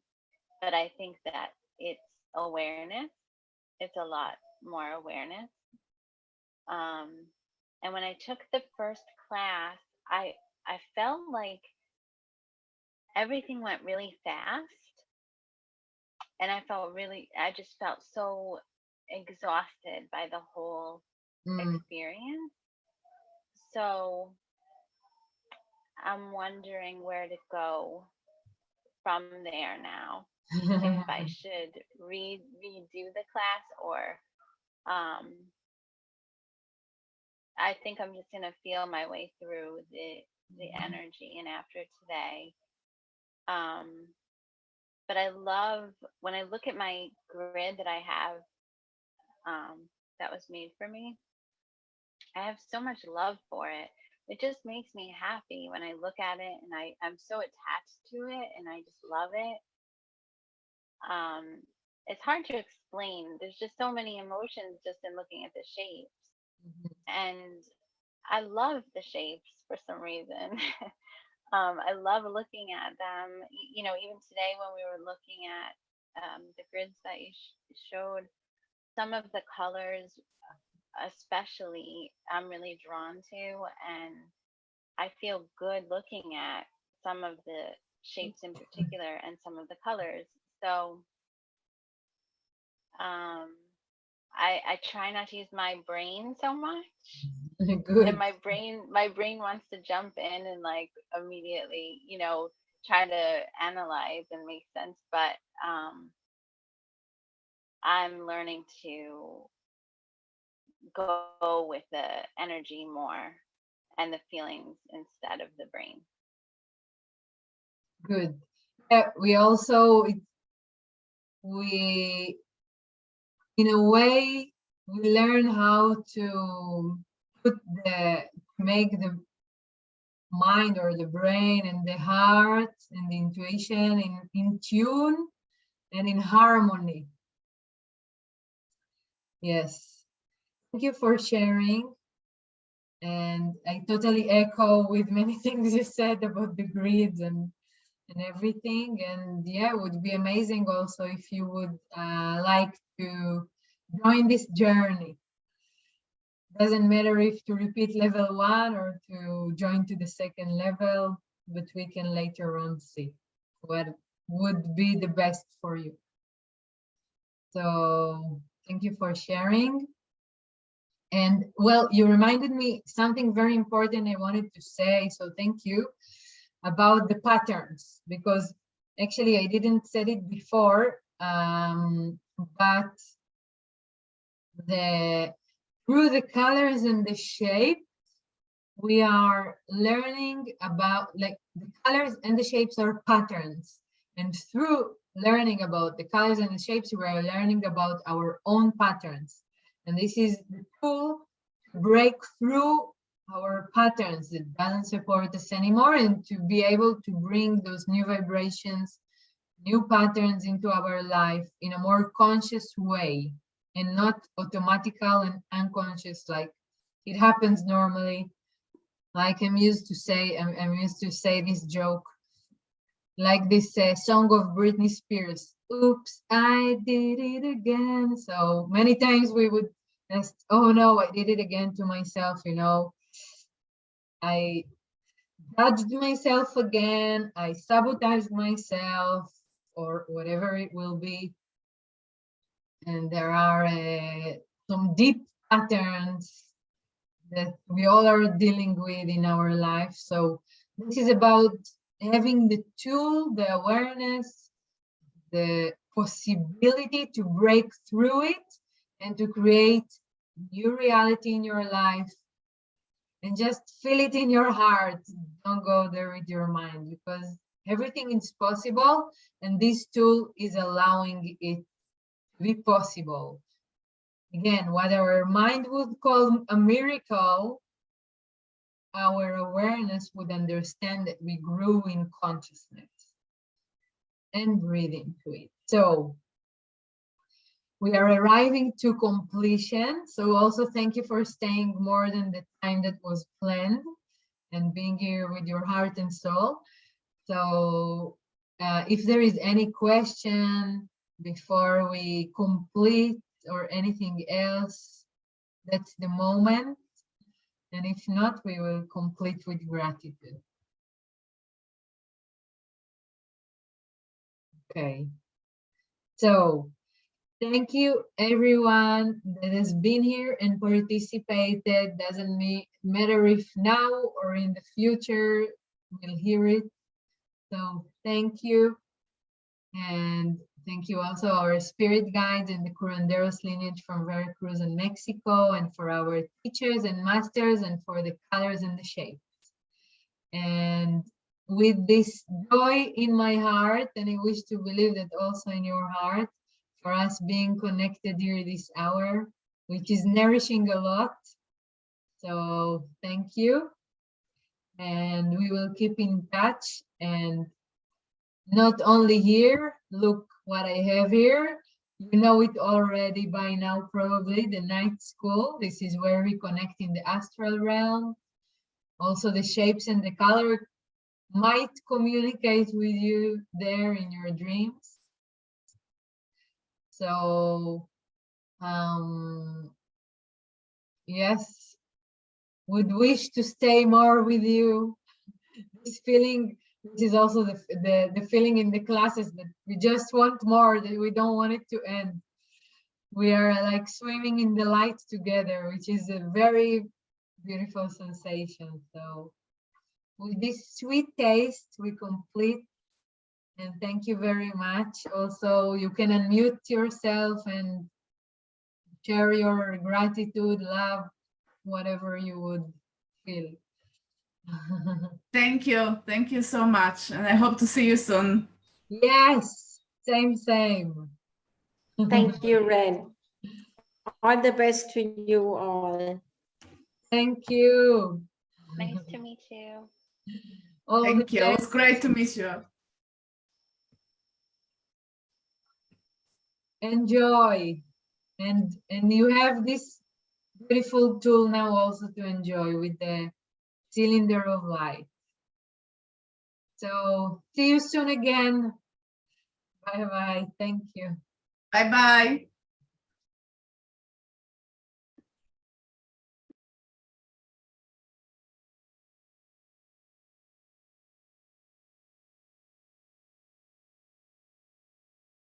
but I think that it's awareness. It's a lot more awareness. Um, and when I took the first class, I felt like everything went really fast, and I just felt so exhausted by the whole experience. So I'm wondering where to go from there now. If I should redo the class, or I think I'm just gonna feel my way through the energy, and after today. But I love when I look at my grid that I have, that was made for me. I have so much love for it. It just makes me happy when I look at it, and I'm so attached to it, and I just love it. It's hard to explain. There's just so many emotions just in looking at the shapes. And I love the shapes for some reason. I love looking at them. Even today when we were looking at the grids that you showed, some of the colors, especially, I'm really drawn to, and I feel good looking at some of the shapes in particular and some of the colors. So I try not to use my brain so much. Good. And my brain wants to jump in and like immediately, try to analyze and make sense. But I'm learning to go with the energy more and the feelings instead of the brain. Good. Yeah, we in a way we learn how to make the mind or the brain and the heart and the intuition in tune and in harmony. Yes. Thank you for sharing. And I totally echo with many things you said about the grids and everything. And yeah, it would be amazing also if you would like to join this journey. Doesn't matter if to repeat level 1 or to join to the second level, but we can later on see what would be the best for you. So thank you for sharing. And well, you reminded me something very important I wanted to say, so thank you, about the patterns, because actually I didn't said it before, but through the colors and the shape, we are learning about, like, the colors and the shapes are patterns, and through learning about the colors and the shapes, we are learning about our own patterns. And this is the tool to break through our patterns that doesn't support us anymore, and to be able to bring those new vibrations, new patterns into our life in a more conscious way, and not automatical and unconscious like it happens normally. Like I'm used to say this joke, like this song of Britney Spears, oops, I did it again. So many times we would just, oh no, I did it again to myself, you know. I judged myself again, I sabotaged myself, or whatever it will be. And there are some deep patterns that we all are dealing with in our life. So this is about having the tool, the awareness, the possibility to break through it and to create new reality in your life, and just feel it in your heart. Don't go there with your mind, because everything is possible, and this tool is allowing it to be possible. Again, what our mind would call a miracle, our awareness would understand that we grew in consciousness and breathe into it. So we are arriving to completion. So also thank you for staying more than the time that was planned and being here with your heart and soul. So if there is any question before we complete or anything else, that's the moment. And if not, we will complete with gratitude. Okay. So thank you everyone that has been here and participated. Doesn't matter if now or in the future we'll hear it. So thank you. And thank you also our spirit guides and the curanderos lineage from Veracruz and Mexico, and for our teachers and masters, and for the colors and the shapes. And with this joy in my heart, and I wish to believe that also in your heart, for us being connected here this hour, which is nourishing a lot. So thank you. And we will keep in touch. And not only here, look what I have here. You know it already by now, probably, the night school. This is where we connect in the astral realm. Also the shapes and the color might communicate with you there in your dreams. So yes, would wish to stay more with you. This feeling, which is also the feeling in the classes, that we just want more, that we don't want it to end. We are like swimming in the light together, which is a very beautiful sensation. So with this sweet taste, we complete. And thank you very much. Also, you can unmute yourself and share your gratitude, love, whatever you would feel. Thank you. Thank you so much. And I hope to see you soon. Yes, same. Thank you, Ren. All the best to you all. Thank you. Nice to meet you. All Thank the you. It was best. great to meet you. Enjoy. And you have this beautiful tool now also to enjoy with the cylinder of light. So see you soon again. Bye bye. Thank you. Bye-bye.